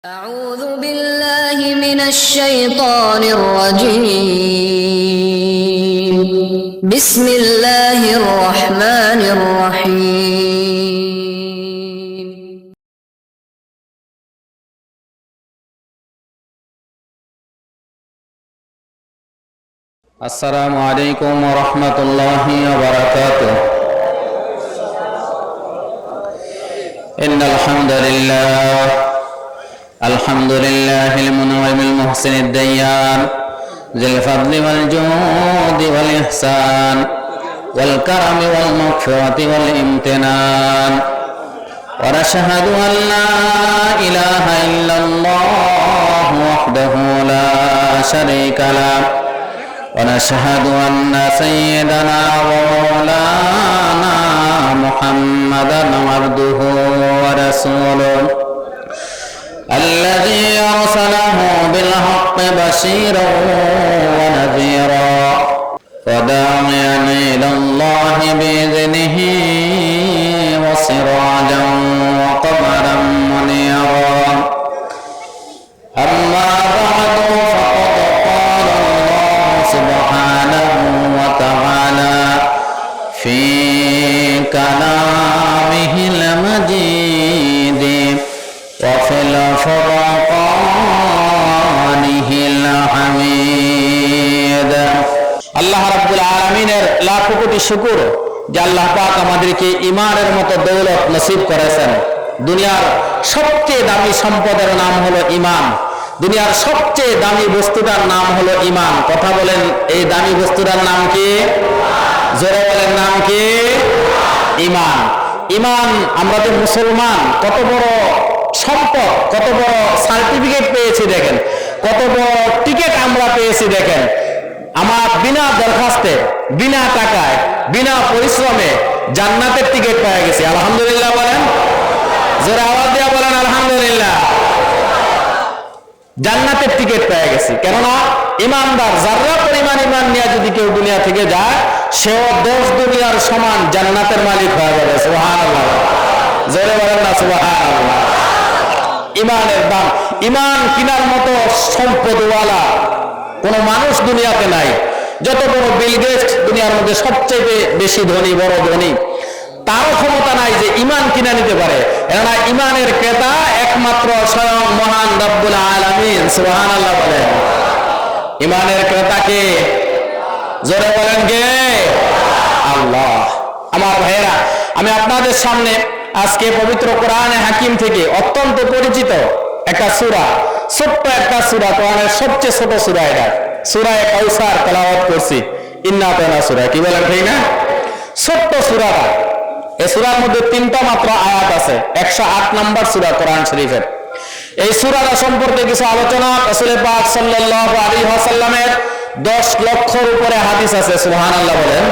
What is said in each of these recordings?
أعوذ بالله من الشيطان الرجيم بسم الله الرحمن الرحيم السلام عليكم ورحمة الله وبركاته. إن الحمد لله المنعم المحسن الديان ذي الفضل والجود والإحسان والكرم والمغفرة والامتنان، ونشهد أن لا إله إلا الله وحده لا شريك له، ونشهد أن سيدنا ومولانا محمدا عبده ورسوله الذي أرسله بالحق بشيرا ونذيرا وداعيا إلى الله بإذنه وسراجا وقمرا منيرا. أما بعد فقد قال الله سبحانه وتعالى في كلامه المجيد وفي فرقانه الحميد. আল্লাহ রাব্বুল আলামিনের লাখ কোটি শুকর যে আল্লাহ পাক আমাদেরকে ঈমানের মতো দৌলত নসিব করেছেন। দুনিয়ার সবচেয়ে দামি সম্পদের নাম হলো ঈমান। দুনিয়ার সবচেয়ে দামি বস্তুটার নাম হলো ঈমান। কথা বলেন, এই দামি বস্তুটার নাম কি? জোরে বলেন, নাম কি? ঈমান। ঈমান, আমরা যে মুসলমান, কত বড় সম্পদ, কত বড় সার্টিফিকেট পেয়েছি দেখেন, কত বড় টিকিট আমরা পেয়েছি দেখেন। আমার বিনা দরখাস্তে, বিনা টাকায়, বিনা পরিশ্রমে জান্নাতের টিকিট পেয়ে গেছি। আলহামদুলিল্লাহ বলেন, জোরে আওয়াজ দিয়ে বলেন আলহামদুলিল্লাহ। জান্নাতের টিকিট পেয়ে গেছি, কেননা ইমানদার যারা পরিমাণ ইমান নিয়ে যদি কেউ দুনিয়া থেকে যায়, সেও 10 দুনিয়ার সমান জান্নাতের মালিক হয়ে যাবে। সুবহানাল্লাহ, জোরে বলেন না সুবহানাল্লাহ। ইমানের দাম, ইমান কিনার মতো সম্পদওয়ালা কোন মানুষ দুনিয়াতে নাই। যত বড় বিল গেটস দুনিয়ার মধ্যে সবচেয়ে বেশি ধনী, বড় ধনী, তারও ক্ষমতা নাই যে ইমান কিনে নিতে পারে। কেননা ইমানের ক্রেতা একমাত্র স্বয়ং মহান রব্বুল আলামিন। সুবহানাল্লাহ বলেন। ইমানের ক্রেতাকে জোরে বলেন কে? আল্লাহ। আমার ভাইয়েরা, আমি আপনাদের সামনে আজকে পবিত্র কোরআনে হাকিম থেকে অত্যন্ত পরিচিত একটা সূরা, ছোট্ট একটা সূরা, কোরআনের সবচেয়ে ছোট সূরা, এটা সূরা কাউসার তেলাওয়াত করছি। ইন্না আতাইনা সূরা, কি বলেন ঠিক না? ছোট্ট সূরাটা, এই সূরার মধ্যে 3টা মাত্র আয়াত আছে। 108 নম্বর সূরা কোরআন শরীফের। এই সূরাটা সম্পর্কে কিছু আলোচনা রাসূল পাক সাল্লাল্লাহু আলাইহি ওয়াসাল্লামের 10 লক্ষর উপরে হাদিস আছে। সুবহানাল্লাহ বলেন,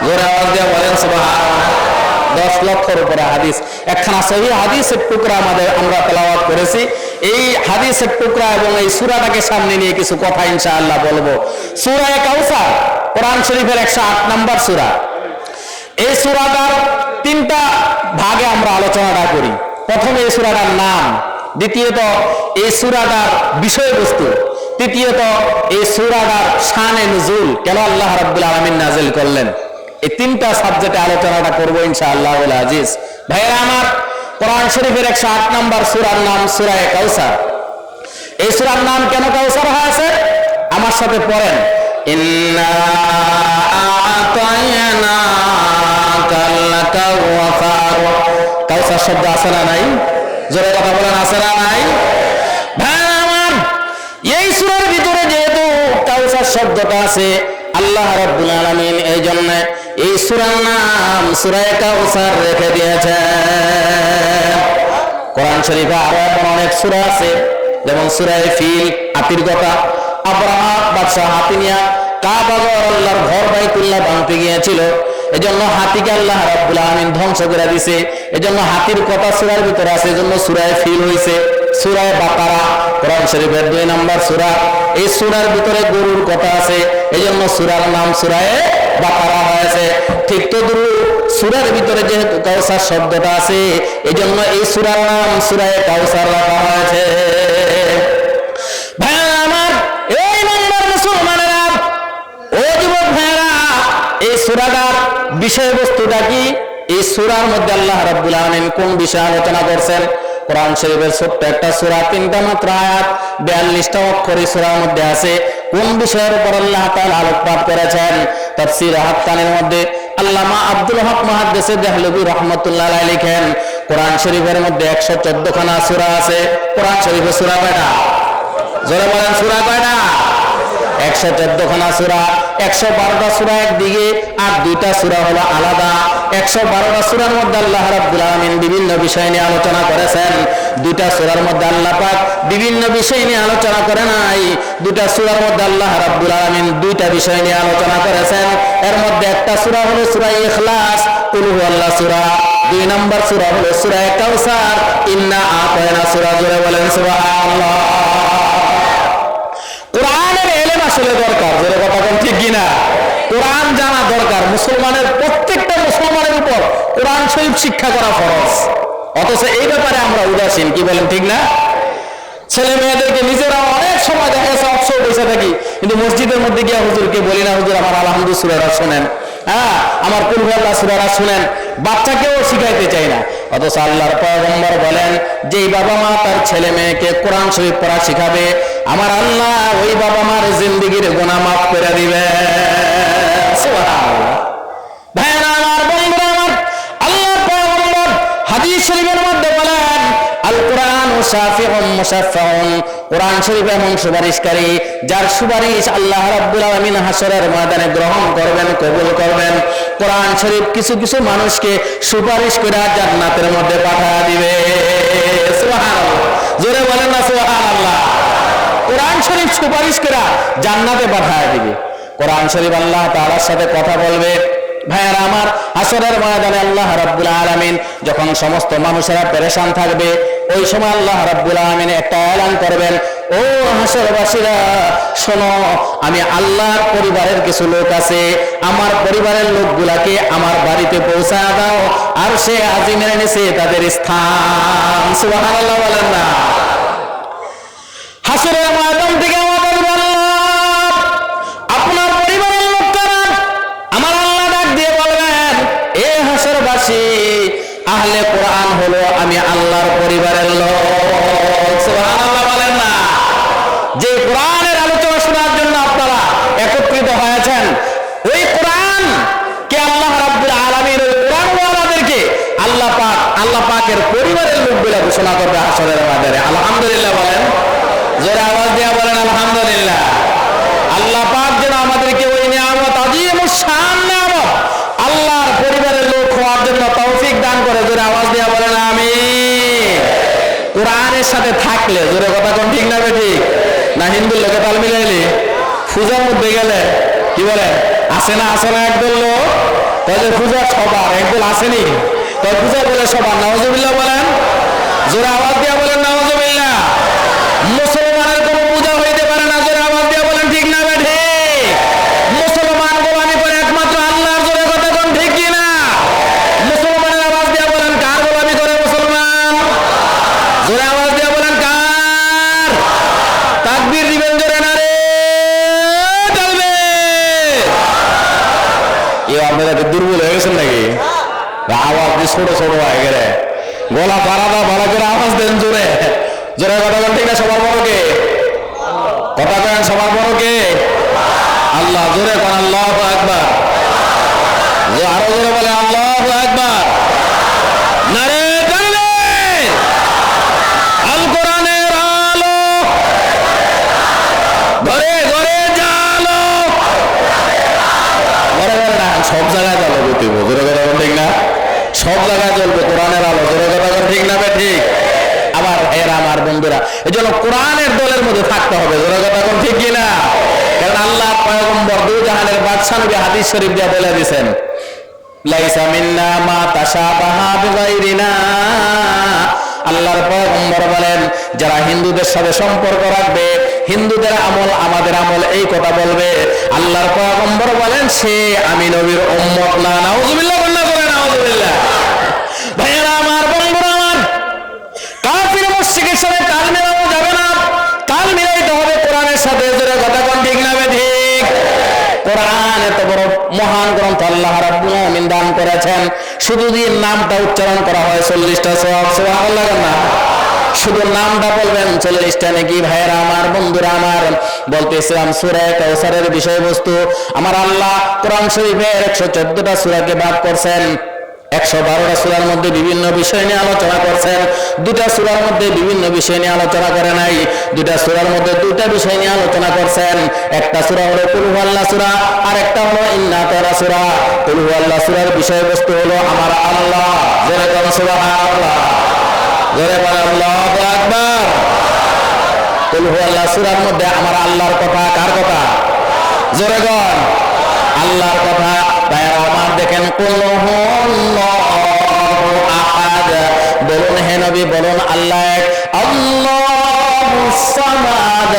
জোরে আওয়াজ দিয়ে বলেন সুবহানাল্লাহ। 10 লক্ষর উপরে হাদিস, একখানা সহিহ হাদিসের টুকরা আমরা তেলাওয়াত করেছি। এই হাদিসের টুকরা এবং এই সূরাটাকে সামনে নিয়ে কিছু কথা ইনশাআল্লাহ বলবো। সূরা কাউসার কোরআন শরীফের 108 নম্বর সূরা। এই সূরাটার 3টা ভাগে আমরা আলোচনাটা করি। প্রথমে এই সূরাটার নাম, দ্বিতীয়ত এই সূরাটার বিষয়বস্তু, তৃতীয়ত এই সূরাটার শানে নুজুল, কেন আল্লাহ রাব্বুল আলামিন নাযিল করলেন। এই 3টা সাবজেক্টে আলোচনাটা করবো ইনশাআল্লাহ আজিজ। ভাইয়েরা আমার, কোরআন শরীফের 108 নম্বর সূরার নাম সূরা কাউসার। এই সূরার নাম কেন কাউসার হয়েছে? আমার সাথে পড়েন, ইন্না আতাইনাকাল কাউসার। কাউসার শব্দ আছে না নাই? জোরে কথা বলেন, আছে না নাই? ভাইয়েরা আমার, এই সূরার ভিতরে যেহেতু কাউসার শব্দটা আছে, আল্লাহ রাব্বুল আলামিন এই জন্য এই সূরার নাম সূরা কাউসার রেখে দিয়েছেন। কোরআন শরীফে আরো অনেক সূরা আছে, যেমন সূরা ফিল, হাতির কথা। আব্রাহা বাদশা হাতি নিয়ে কাবা ঘর, আল্লাহর ঘর বাইতুল্লাহ ভাঙতে গিয়েছিল, এজন্য হাতিকে আল্লাহ রাব্বুল আলামিন ধ্বংস করে দিয়েছে। এজন্য হাতির কথা সূরার ভিতরে আছে, এজন্য সূরা ফিল হইছে। সূরা বাকারা কোরআন শরীফের 2 নম্বর সূরা। এই সূরার ভিতরে গরুর কথা আছে, এজন্য সূরার নাম সূরা বাকারা হয়েছে। ঠিক তদ্রুপ সূরার ভিতরে যেহেতু কাউসার শব্দটা আছে, এজন্য এই সূরার নাম সূরা কাউসার রাখা হয়েছে। ভাইরা আমার, এই ইমানদার মুসলমানেরা, ও যুবক ভাইরা, এই সূরাটার বিষয়বস্তুটা কি? এই সূরার মধ্যে আল্লাহ রাব্বুল আলামিন কোন বিষয়ে আলোচনা করছেন? কোরআন শরীফের ছোট্ট একটা সূরা, 3টা মাত্র আয়াত, 42টা অক্ষর এই সূরার মধ্যে আছে। কোন বিষয়ের উপর আল্লাহ তাআলা আলোকপাত করেছেন? তাফসীর হাক্কানির মধ্যে আল্লামা আব্দুল হক মুহাদ্দিস দেহলভী রাহমাতুল্লাহ আলাইহি লিখেন, কোরআন শরীফের মধ্যে 114 খানা সূরা আছে। কোরআন শরীফের সূরা কয়টা? জোরে বলেন, সূরা কয়টা? 114 খানা সূরা। 112টা সূরা একদিকে আর 2টা সূরা হলো আলাদা। 112টা সূরার মধ্যে আল্লাহ রাব্বুল আলামিন বিভিন্ন বিষয় নিয়ে আলোচনা করেছেন। 2টা সূরার মধ্যে আল্লাহ পাক বিভিন্ন বিষয় নিয়ে আলোচনা করে নাই। 2টা সূরার মধ্যে আল্লাহ রাব্বুল আলামিন 2টা বিষয় নিয়ে আলোচনা করেছেন। এর মধ্যে একটা সূরা হলো সূরা ইখলাস, কুল হুয়াল্লাহ সূরা। 2 নম্বর সূরা হলো সূরা কাউসার, ইন্না আতাইনা সূরা। জোরে বলেন সুবহানাল্লাহ। কোরআনের ইলম আসলে দরকার, জোরে কথা বলেন, ঠিক কিনা? কোরআন জানা দরকার। মুসলমানের, প্রত্যেকটা মুসলমানের উপর কোরআন শরীফ শিক্ষা করা ফরজ। অথচ এই ব্যাপারে আমরা উদাসীন, কি বলেন, ঠিক না? ছেলে মেয়েদেরকে নিজেরা অনেক সময় দেখা যাচ্ছে অবসর বসে থাকি, কিন্তু মসজিদের মধ্যে গিয়ে হুজুরকে বলি না, হুজুর আমার আলহামদুলিল্লাহ সূরাটা শুনেন, হ্যাঁ আমার কুল হুয়াল্লাহ সূরাটা শুনেন। বাচ্চাকেও শিখাইতে চাই না। অথচ আল্লাহর পয়গম্বর বলেন, যেই বাবা মা তার ছেলে মেয়েকে কোরআন শরীফ পড়া শিখাবে, আমার আল্লাহ ওই বাবা মার জিন্দেগীর গুনাহ মাফ করে দিবে। সুবহানাল্লাহ। ভাইরা আমার, বন্ধুরা আমার, আল্লাহর পয়গম্বর হাদিস শরীফের মধ্যে বলেন, আল কোরআন শাফিউন মুশাফফাউন। কোরআন শরীফ এমন সুপারিশকারী, যার সুপারিশ আল্লাহ রাব্বুল আলামিন হাসরের ময়দানে গ্রহণ করবেন, কবুল করবেন। কোরআন শরীফ কিছু কিছু মানুষকে সুপারিশ করে জান্নাতের মধ্যে পাঠিয়ে দিবে। সুবহানাল্লাহ। জোরে বলেন না সুবহানাল্লাহ। কোরআন শরীফ সুপারিশ করে জান্নাতে পাঠিয়ে দিবে। কোরআন শরীফ আল্লাহ তাআলার সাথে কথা বলবে। ভাইয়ারা আমার, হাসরের ময়দানে আল্লাহ রাব্বুল আলামিন যখন সমস্ত মানুষেরা পেরেশান থাকবে, ওই সময় আল্লাহ রাব্বুল আলামিন একটা এলান করবেন, ও হাসরবাসীরা শোনো, আমি আল্লাহর পরিবারের কিছু লোক আছে, আমার পরিবারের লোকগুলাকে আমার বাড়িতে পৌঁছায় দাও, আর সে আজিমের নিচে তাদের স্থান। সুবহানাল্লাহ বলেন না? হাসরের ময়দান থেকে আমাদের আল্লাহ আপনার পরিবারের লোকেরা, আমার আল্লাহ ডাক দিয়ে বলবেন, এ হাসরবাসী, আহলে কোরআন হলো আমি আল্লাহর পরিবারের লোক। সুবহানাল্লাহ বলেন না? যে কোরআনের আলোচনা শোনার জন্য আপনারা একত্রিত হয়েছেন, ওই কোরআন কে আল্লাহ রাব্বুল আলামিন ওই কোরআনওয়ালাদেরকে আল্লাহ পাকের পরিবারের লোকগুলা ঘোষণা করবে হাসরের ময়দানে। আলহামদুলিল্লাহ বলেন, জোরে আওয়াজ দিয়ে বলেন আলহামদুলিল্লাহ। আল্লাহ পাক যেন আমাদেরকে ওই নিয়ামত, আযীমুশ শান নিয়ামত, আল্লাহর পরিবারের লোক হওয়ার জন্য তৌফিক দান করে। জোরে আওয়াজ দিয়ে বলেন আমিন। কোরআনের সাথে থাকলে, জোরে কথা কোন, ঠিক না ঠিক না? হিন্দুর লোকে তাল মিলাইলি পূজার মধ্যে গেলে কি বলে, আসে না একদল লোক, তাহলে পূজা সবার, একদল আসেনি, তাই পূজা বলে সবার। নাউজুবিল্লাহ বলেন, জোরে আওয়াজ দিয়ে বলেন নাউজুবিল্লাহ। মুসলমানের কোন পূজা হইতে পারে না, জোরে আওয়াজ দিয়ে বলেন ঠিক না ঠিক? মুসলমান গোলামি করে একমাত্র আল্লাহর। জোরে কথা কোন, ঠিক কি না? মুসলমানের আওয়াজ দিয়ে বলেন, কার গোলামি করে মুসলমান? জোরে আওয়াজ দিয়ে বলেন কার? তাকবীর দিবেন জোরে না রে চলবে? আপনারা দুর্বল হয়ে গেছেন নাকি? আওয়াজ দিয়ে ছোট ছোট হয়ে গেলে, গলা পাড়াদা ভালো করে আওয়াজ দেন জোরে। জোরে কথা বলেন, ঠিক না? সবার বড় কে? কথা বলেন, সবার বড় কে? আল্লাহ। জোরে কোন আল্লাহু আকবার। আরো জোরে বলে আল্লাহু আকবার। নারে তাকবীর। আল কোরআনের আলো ঘরে ঘরে জালো। ঘরে ঘরে না, সব জায়গায় জালো গতিব। জোরে কথা বলেন, ঠিক না? সব জায়গায় জ্বলবে কোরআনের আলো। জোরে কথা বলেন, ঠিক না ঠিক? আবার এরা আমার বন্ধুরা, এই জন্য কোরআনের দলের মধ্যে থাকতে হবে। জোরে কথা কোন, ঠিক কিনা? কারণ আল্লাহ পয়গম্বর দুই জাহানের বাদশা নবী হাদিস শরীফ দিয়ে বলে দিয়েছেন, লাইসা মিন্না মা তাশাবাহা বিগাইরিনা। আল্লাহর পয়গম্বর বলেন, যারা হিন্দুদের সাথে সম্পর্ক রাখবে, হিন্দুদের আমল আমাদের আমল, এই কথা বলবে, আল্লাহর পয়গম্বর বলেন, সে আমি নবীর উম্মত না। নাউজুবিল্লাহ বলেন, নাউজুবিল্লাহ। ভাইয়েরা আমার, বন্ধুরা আমার, কাফির মুশরিকের সাথে তাল মেলানো যাবে না, তাল মিলাইতে হবে কোরআনের সাথে। জোরে কথা কোন ঠিক না ঠিক? কোরআন এত বড় মহান গ্রন্থ আল্লাহ রাব্বুল আলামিন দান করেছেন, শুধু দিয়ে নামটা উচ্চারণ করা হয় 40টা সওয়াব। সুবহানাল্লাহ না? শুধু নামটা বলবেন 40টা নাকি। ভাইয়েরা আমার, বন্ধুরা আমার, বলতেছিলাম সূরা কাউসারের বিষয়বস্তু। আমার আল্লাহ কোরআন শরীফের 114টা সূরাকে ভাগ করছেন। 112টা সূরার মধ্যে বিভিন্ন বিষয় নিয়ে আলোচনা করছেন। 2টা সূরার মধ্যে বিভিন্ন বিষয় নিয়ে আলোচনা করে নাই। 2টা সূরার মধ্যে 2টা বিষয় নিয়ে আলোচনা করছেন। একটা সূরা হলো কুল হুয়াল্লাহ সূরা, আর একটা হলো ইন্না আতানা সূরা। কুল হুয়াল্লাহ সূরার বিষয়বস্তু হলো আমার আল্লাহ। জোরে বলেন সুবহানাল্লাহ, জোরে বলেন আল্লাহু আকবার। কুল হুয়াল্লাহ সূরার মধ্যে আমার আল্লাহর কথা। কার কথা? জোরে বলেন আল্লাহর কথা। ভাইয়েরা আমার, দেখেন কুল হুয়াল্লাহু আহাদ, বলুন হে নবী, বলুন আল্লাহ এক। আল্লাহুস সামাদ,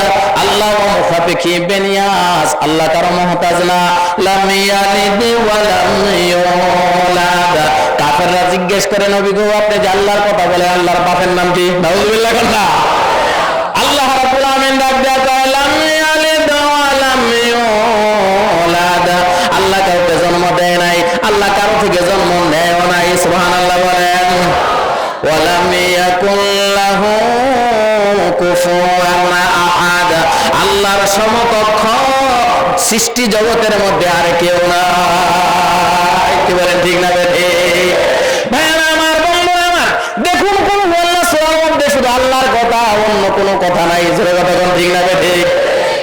আল্লাহ মুখাফিকি বেনিয়াস, আল্লাহ কারো মুহতাজ না। লাম ইয়ালিদ ওয়া লাম ইউলাদ। কাফেররা জিজ্ঞেস করে, নবী গো, আপনি যে আল্লাহর কথা বলে, আল্লাহর বাপের নাম কি? নাউজুবিল্লাহ না। আল্লাহ রাব্বুল আমিন ডাক দেয়া কয়, লাম ইয়ালিদ ওয়া লাম ইউলাদ, আল্লাহ কাউকে জন্ম দেয় নাই, আল্লাহ কারো থেকে জন্ম নেয়ও নাই। সুবহানাল্লাহ বলেন। ওয়া লাম ইয়াকুল লাহু কুফুয়ান আহাদ, আল্লাহর সমকক্ষ সৃষ্টি জগতের মধ্যে আর কেউ নাই। কি বলেন ঠিক না ঠিক? ভাইরা আমার, বন্ধুরা আমার, দেখুন কোন হুয়াল্লাহ সূরার মধ্যে শুধু আল্লাহর কথা, অন্য কোনো কথা নাই। জোরে কথা কোন ঠিক না ঠিক?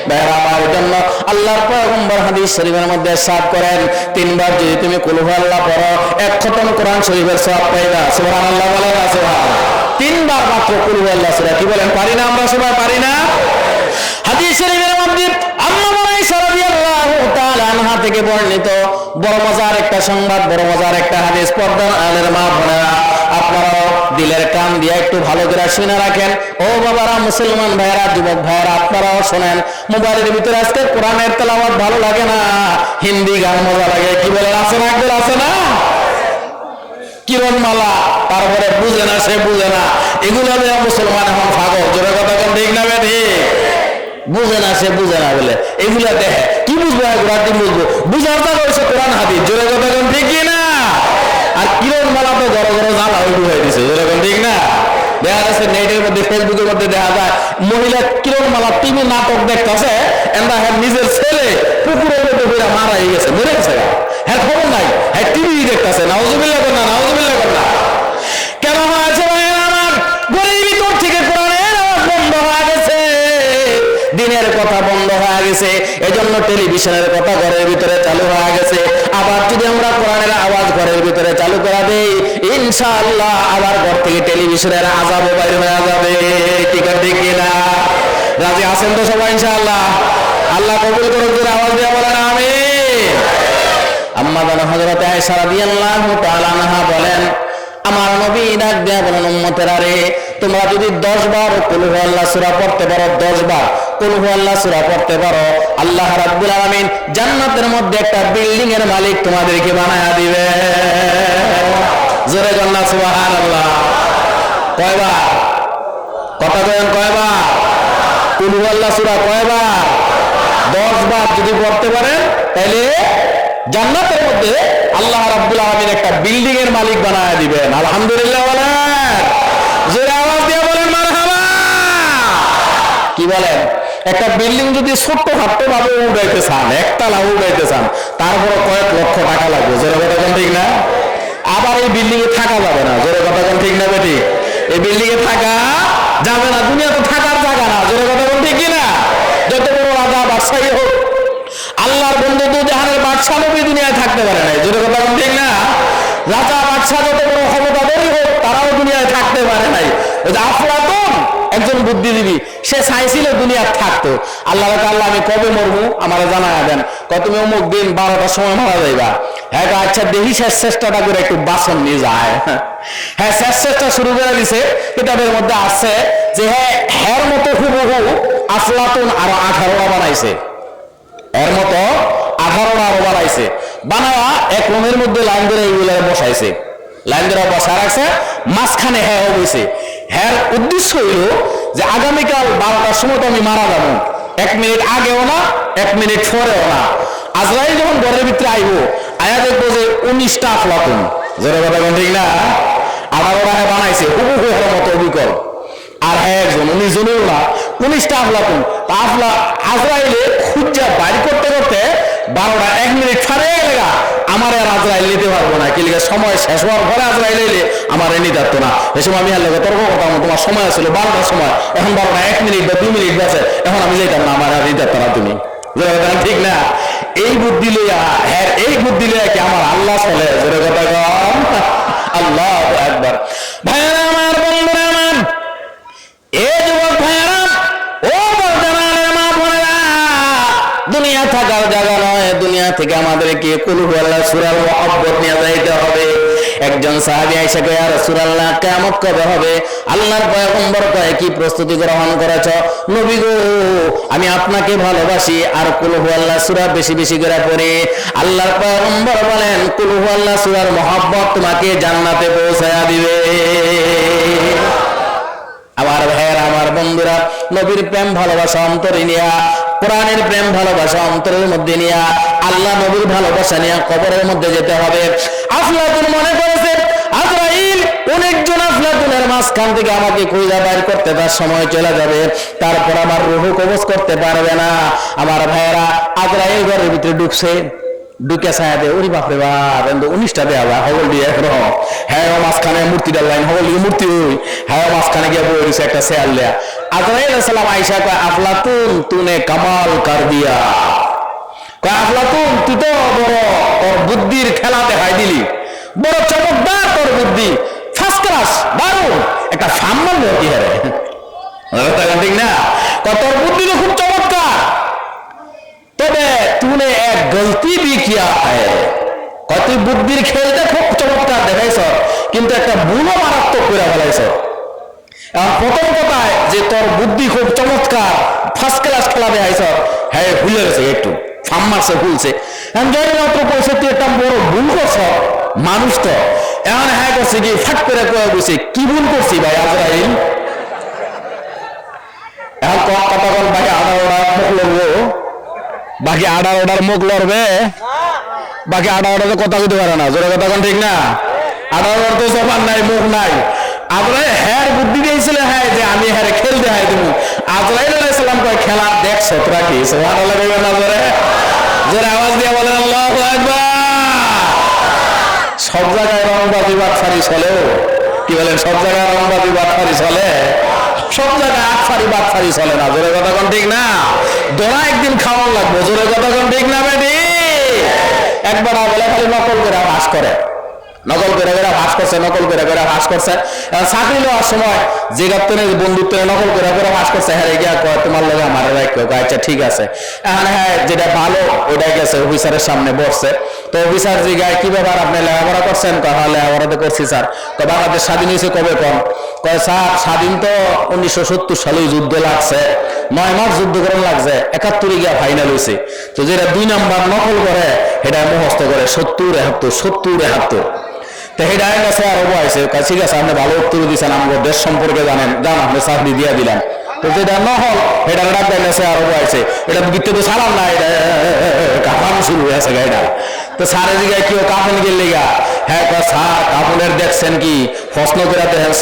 ভাইরা আমার, জন্য আল্লাহর পয়গম্বর হাদিস শরীফের মধ্যে ইরশাদ করেন, 3 বার যদি তুমি কুল হুয়াল্লাহ পড়ো, 1 খতম কোরআন শরীফের সওয়াব পাইবা। সুবহানাল্লাহ বলেন না? সুবহানাল্লাহ। 3 বার মাত্র কুল হুয়াল্লাহ সূরা। কি বলেন, পারি না আমরা সবাই? পারি না? হাদিস শরীফের মধ্যে আম্মা আয়েশা রাদিয়াল্লাহু তাআলা আনহা থেকে বর্ণিত বড় মজার একটা সংবাদ, বড় মজার একটা হাদিস। পর্দার আলের মা বোনেরা, আপনারাও দিলের কান দিয়ে একটু ভালো করে শুনে রাখেন। ও বাবারা, মুসলমান ভাইয়েরা, যুবক ভাইয়েরা, আপনারাও শোনেন। মোবাইলের ভিতরে আজকে কোরআনের তেলাওয়াত ভালো লাগে না, হিন্দি গান মজা লাগে। কি বলেন, আছে না? একদল আছে না? কিরণমালা, তারপরে বুঝে না, সে বুঝে না, এগুলো মুসলমান এখন পাগল। জোরে কথা কোন ঠিক না ঠিক? বুঝে না, সে বুঝে না বলে এগুলা দেখে। কি বুঝবো? এগুলা কি বুঝবো? বুঝার তা রয়েছে কোরআন হাদিস। জোরে কথা কোন ঠিক না? আর কিরণমালা তো বড় বড় জ্বালা হয়ে দিছে। জোরে কোন ঠিক না? দেখা যাচ্ছে নেটের মধ্যে, ফেসবুকের মধ্যে দেখা যায় মহিলা কিরণমালা টিভি নাটক দেখতেছে, নিজের ছেলে পুকুরের মধ্যে ঘুরে মারা হয়ে গেছে, মরে গেছে। হ্যাঁ, খবর নাই, হ্যাঁ টিভি দেখতেছে। নাউজুবিল্লাহ কর না, নাউজুবিল্লাহ কর না। কেন হয়েছে ভাইয়েরা আমার? ঘরের ভিতর থেকে কোরআনের আওয়াজ বন্ধ হয়ে গেছে, দিনের কথা বন্ধ হয়ে গেছে, এজন্য টেলিভিশনের কথা ঘরের ভিতরে চালু হয়ে গেছে। আবার যদি আমরা কোরআনের আওয়াজ ঘরের ভিতরে চালু করা দেই, ইনশাআল্লাহ আবার ঘর থেকে টেলিভিশনের আযাবও বাইর হয়ে যাবে। ঠিক আছে কিনা? রাজি আছেন তো সবাই? ইনশাআল্লাহ আল্লাহ কবুল করুন। জোরে আওয়াজ দিয়ে বলেন আমিন। আম্মা জান হযরত আয়েশা রাদিয়াল্লাহু তাআলা আনহা বলেন, আমার নবী ডাক দেয়া বলেন, উম্মতেরা রে, তোমরা যদি 10 বার কুল হুয়াল্লাহ সূরা পড়তে পারো, 10 বার কুল হুয়াল্লাহ সূরা পড়তে পারো, আল্লাহ রাব্বুল আলামিন জান্নাতের মধ্যে একটা বিল্ডিং এর মালিক তোমাদেরকে বানায়া দিবে। জোরে বলেন সুবহানাল্লাহ। কয়বার? কথা বলেন, কয়বার? কুল হুয়াল্লাহ সূরা কয়বার? 10 বার যদি পড়তে পারেন, তাহলে জান্নাতের মধ্যে আল্লাহ রাব্বুল আলামিন একটা বিল্ডিং এর মালিক বানায় দিবেন। আলহামদুলিল্লাহ বলেন, জোরে আওয়াজ দিয়ে বলেন মারহাবা। কি বলেন? একটা বিল্ডিং যদি ছোট্ট খাট্ট ভাবে উড়াইতে চান, একতলা উড়াইতে চান, তারপরে কয়েক লক্ষ টাকা লাগবে। জোরে কথা কোন ঠিক না? আবার এই বিল্ডিং এ থাকা যাবে না। জোরে কথা কোন ঠিক না বেটি? এই বিল্ডিং এ থাকা যাবে না, দুনিয়া তো থাকার জায়গা না। জোরে কথা কোন ঠিক না? যত বড় রাজা বাদশাহী হোক, আল্লাহর বন্ধু দু জাহানের বাদশাহ নবী দুনিয়ায় থাকতে পারে না। জোরে কথা কোন ঠিক না? রাজা বাদশাহ যত বড় ক্ষমতাধরই হোক, তারাও দুনিয়ায় থাকতে পারে নাই। আফলাতুন একজন বুদ্ধিজীবী, সে চাইছিল দুনিয়া থাকতো। আল্লাহ আল্লাহ আমি কবে মরবো আমার জানায় দেন। কত তুমি অমুক দিন 12টার সময় মারা যাইবা। হ্যাঁ, আচ্ছা দেখি শেষ চেষ্টাটা করে একটু বাসন নিয়ে যায়। হ্যাঁ, শেষ চেষ্টা শুরু করে দিছে। কিতাবের মধ্যে আছে যে হ্যাঁ, মতো হুবহু আফলাতুন আরো 18টা বানাইছে। এর মতো 18টা আরো বানাইছে, বানায়া এক রুমের মধ্যে লাইন ধরে এইগুলো বসাইছে, লাইন ধরে বসা রাখছে, মাঝখানে হ্যাঁ বইছে। হ্যাঁ উদ্দেশ্য হইল যে আগামীকাল 12টার সময় তো আমি মারা যাবো, 1 মিনিট আগেও না 1 মিনিট পরেও না। আজরাইল যখন ঘরের ভিতরে আইব, আয়া দেখবো যে 19টা আফলাতুন, জোরে কথা কোন ঠিক না, আবার ওরা হ্যাঁ বানাইছে হুবহু হওয়ার মতো অবিকল। আর হ্যাঁ একজন 19 জনেও না 19টা আফলাতুন। আজরাইলে খুঁজা বাইর করতে করতে 12টা 1 মিনিট ছাড়ে গেলেগা, আমার আর আজরাইল নিতে পারবো না। কি লিখে সময় শেষ হওয়ার পরে আজরাইল এলে আমার নিতে পারতো না। এই সময় আমি আল্লাহকে তর্ক করতাম, তোমার সময় ছিল 12টার সময়, এখন 12টা 1 মিনিট বা 2 মিনিট গেছে, এখন আমি যাইতাম না, আমার আর নিতে পারতো না তুমি, ঠিক না? এই বুদ্ধি লইয়া, হ্যাঁ এই বুদ্ধি লইয়া কি আমার আল্লাহ চলে? জোরে কথা কম, আল্লাহু আকবার। ভাইরা আমার, বন্ধুরা আমার, এ যুবক ভাইরা, ও বলজানের মা বোনেরা, দুনিয়া থাকার জায়গা নয়, দুনিয়া থেকে আমাদেরকে কুল হুয়াল্লাহ সূরার মুহাব্বত নিয়ে যাইতে হবে। একজন সাহাবী আয়েশা কয়, ইয়া রাসূলুল্লাহ, কিয়ামত কবে হবে? আল্লাহর পয়গম্বর কয়, কি প্রস্তুতি গ্রহণ করেছ? নবী গো, আমি আপনাকে ভালোবাসি আর কুল হুয়াল্লাহ সূরা বেশি বেশি করে পড়ি। আল্লাহর পয়গম্বর বলেন, কুল হুয়াল্লাহ সূরার মুহাব্বত তোমাকে জান্নাতে পৌঁছায়া দিবে। আমার ভাইয়েরা, আমার বন্ধুরা, নবীর প্রেম ভালোবাসা অন্তরে নিয়া, কোরআনের প্রেম ভালোবাসা অন্তরের মধ্যে নিয়া, আল্লাহ নবীর ভালোবাসা নিয়ে কবরের মধ্যে যেতে হবে। আফলাতুন মনে করেছে আজরাইল 19 জন আফলাতুনের মাঝখান থেকে আমাকে খুঁজে বাইর করতে তার সময় চলে যাবে, তারপর আমার রূহ কবজ করতে পারবে না। আমার ভাইয়েরা, আজরাইল ঘরের ভিতরে ঢুকছে, ঢুকে ছায়া দে, ওরে বাপরে বাপ, 19টা দেওয়া যায় হবল দিয়ে একরকম। হ্যাঁ মাঝখানে মূর্তিটা লাইন হবল দিয়ে মূর্তি, ওই হ্যাঁ মাঝখানে গিয়ে বই দিছে একটা শেয়াল দেয়া। আজরাইল আলাইহিস সালাম আয়েশা কয়, আফলাতুন তুনে কামাল কর দিয়া। কয় আফলাতুন, তুই তো বড় ওর বুদ্ধির খেলা দেখাই দিলি, বড় চমৎকার তোর বুদ্ধি, ফার্স্ট ক্লাস, দারুণ একটা সম্মান দেয় কি হারে, ঠিক না? তোর বুদ্ধি তো খুব চমৎকার, তবে তুনে এক গলতি भी किया है। কত বুদ্ধির খেলতে খুব চমৎকার দেখাইছ, কিন্তু একটা ভুলও মারাত্মক করে ফেলাইছ। এখন প্রথম কথায় যে তোর বুদ্ধি খুব চমৎকার, ফার্স্ট ক্লাস খেলা দেখাইছ, হ্যাঁ ভুলে গেছে, একটু ফাম মারছে, ভুলছে। এখন যাই মাত্র বলছে তুই একটা বড় ভুল করছ, মানুষ তো এখন হ্যাঁ করছে কি ফাট করে কয়ে বসে, কি ভুল করছি ভাই আজরাইল? এখন কথা বল, ভাই আড়া মুখ লড়বো, বাকি আড়ার মুখ লড়বে, বাকি আড়াতে কথা কইতে পারে না, জোরে কথা কোন ঠিক না? আড়ার তো জবান নাই, মুখ নাই। আজরাইল হ্যার বুদ্ধি দিয়েছিল, হ্যাঁ যে আমি হ্যাঁ খেলতে হয় তুমি। আজরাইল আলাইহিস সালাম কয়, খেলা দেখছ তোরা কি? সুবহানাল্লাহ কইবেন না জোরে? জোরে আওয়াজ দিয়ে বলেন আল্লাহু আকবার। সব জায়গায় রংবাজি বাটফারি চলে, কি বলেন? সব জায়গায় রংবাজি বাটফারি চলে, সব জায়গায় আটফারি বাটফারি চলে না, জোরে কথা কোন ঠিক না? দোড়া একদিন খাওয়ান লাগবে, জোরে কথা কোন ঠিক না? বেটি একবার বলে খালি নকল করে ভাস করে, নকল করে করে ভাস করছে, নকল করে করে ভাস করছে। চাকরি নেওয়ার সময় যে গাপ্তনের বন্ধুত্ব নকল করে করে ভাস করছে, হ্যাঁ গিয়া কয় তোমার লগে আমার রাখো, আচ্ছা ঠিক আছে। এখন হ্যাঁ যেটা ভালো ওইটা গেছে, অফিসারের সামনে বসছে। তো অফিসার যে গায়ে কি ব্যাপার, আপনি লেখাপড়া করছেন? হ্যাঁ লেখাপড়া তো করছি স্যার। তো বাংলাদেশ স্বাধীন হয়েছে কবে? কম কয় স্যার স্বাধীন তো 1970 সালেই যুদ্ধ লাগছে, 9 মাস যুদ্ধ করেন লাগছে, 71 গিয়া ফাইনাল হয়েছে। তো যেটা 2 নাম্বার নকল করে সেটা মুখস্থ করে 70-71 তো সেটা গেছে আর বয়সে ঠিক আছে, আপনি ভালো উত্তর দিচ্ছেন, আমাদের দেশ সম্পর্কে জানেন, জান আপনি চাকরি দিয়ে দিলাম। তো যেটা নহল এটা ডাক গেছে আর বয়সে, এটা দিতে তো সালাম না, এটা কাফানো শুরু হয়েছে গাড়িটা। তো স্যারের দিকে কেউ কাফন গেলে গা, হ্যাঁ স্যার কাফনের দেখছেন কি? প্রশ্ন করে দেখেন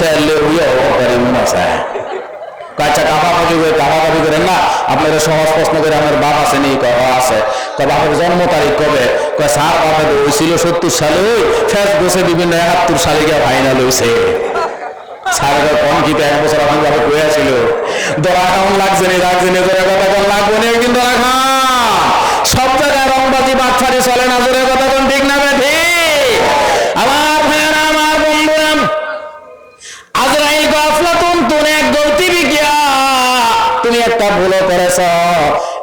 আচ্ছা কাফাকাফি করেন না, আপনারা সহজ প্রশ্ন করে আমার বাপ আছে নি? আছে। বাপের জন্ম তারিখ কবে? স্যার বাপের হয়েছিল 70 সালে, ফেস বসে বিভিন্ন 71 সালে গিয়ে ফাইনাল হয়েছে। স্যারের কম কি 1 বছর আমার বাপে কয়েছিল, দরা কেমন লাগছে নি? লাগছে নি? জোরে কথা কোন লাগবে নি? কিন্তু রাখা সব জায়গায় রংবাজি বাটফারি চলে না, জোরে কথা কোন ঠিক না? বেঠি আমার ভাইয়েরা, আমার বন্ধুরা, আজরাইল আফলাতুন তুনে এক গলতি भी किया, তুমি একটা ভুল করেছ,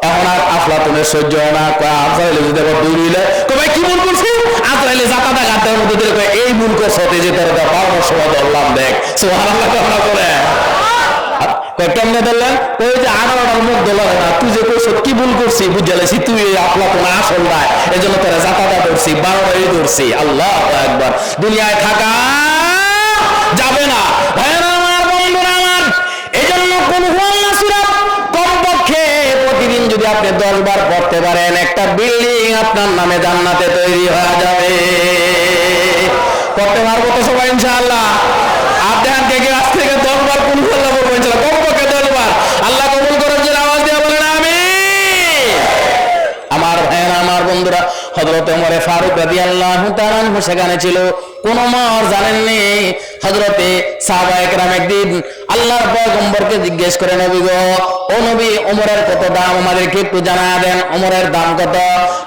এখন আর আফলাতুনের সহ্য হয় না। আজরাইল যদি আবার দৌড়িলে ভাই কি ভুল করছি? আজরাইলে জাতাটা গাতের মধ্যে দিলে এই ভুল করছো, যে তোর পরামর্শ বললাম, দেখ সুবহানাল্লাহ কেমন করে কেমনে ধরলেন? ওই যে 18টার মুখ ধরলেন না, তুই যে কইছো কি ভুল করছি বুঝে লেছি, তুই এই আফলাতুন আসল না, এজন্য তোরা জাতাটা ধরছি, 12টাই ধরছি। আল্লাহু আকবার। দুনিয়ায় থাকা যাবে না ভাইরা আমার, বন্ধুরা আমার। এজন্য কোন আল্লাহ সূরা কমপক্ষে প্রতিদিন যদি আপনি 10 বার পড়তে পারেন, একটা বিল্ডিং আপনার নামে জান্নাতে তৈরি হয়ে যাবে। পড়তে পারবো তো সবাই ইনশাআল্লাহ? আপনার থেকে আজ থেকে 10 বার কোন আল্লাহ বলবো ইনশাআল্লাহ, কমপক্ষে 10 বার। আল্লাহ কবুল করার জন্য আওয়াজ দিয়ে বলেন আমিন। আমার ভাইয়েরা আমার বন্ধুরা, হযরত ওমর ফারুক রাদিয়াল্লাহু তাআলা আনহু সেখানে ছিল। কোন ওমর জানেননি? হযরতে সাহাবায়ে কেরাম একদিন আল্লাহর পয়গম্বরকে জিজ্ঞেস করে, নবী গো, ও নবী, ওমরের কত দাম আমাদেরকে একটু জানায়া দেন, ওমরের দাম কত?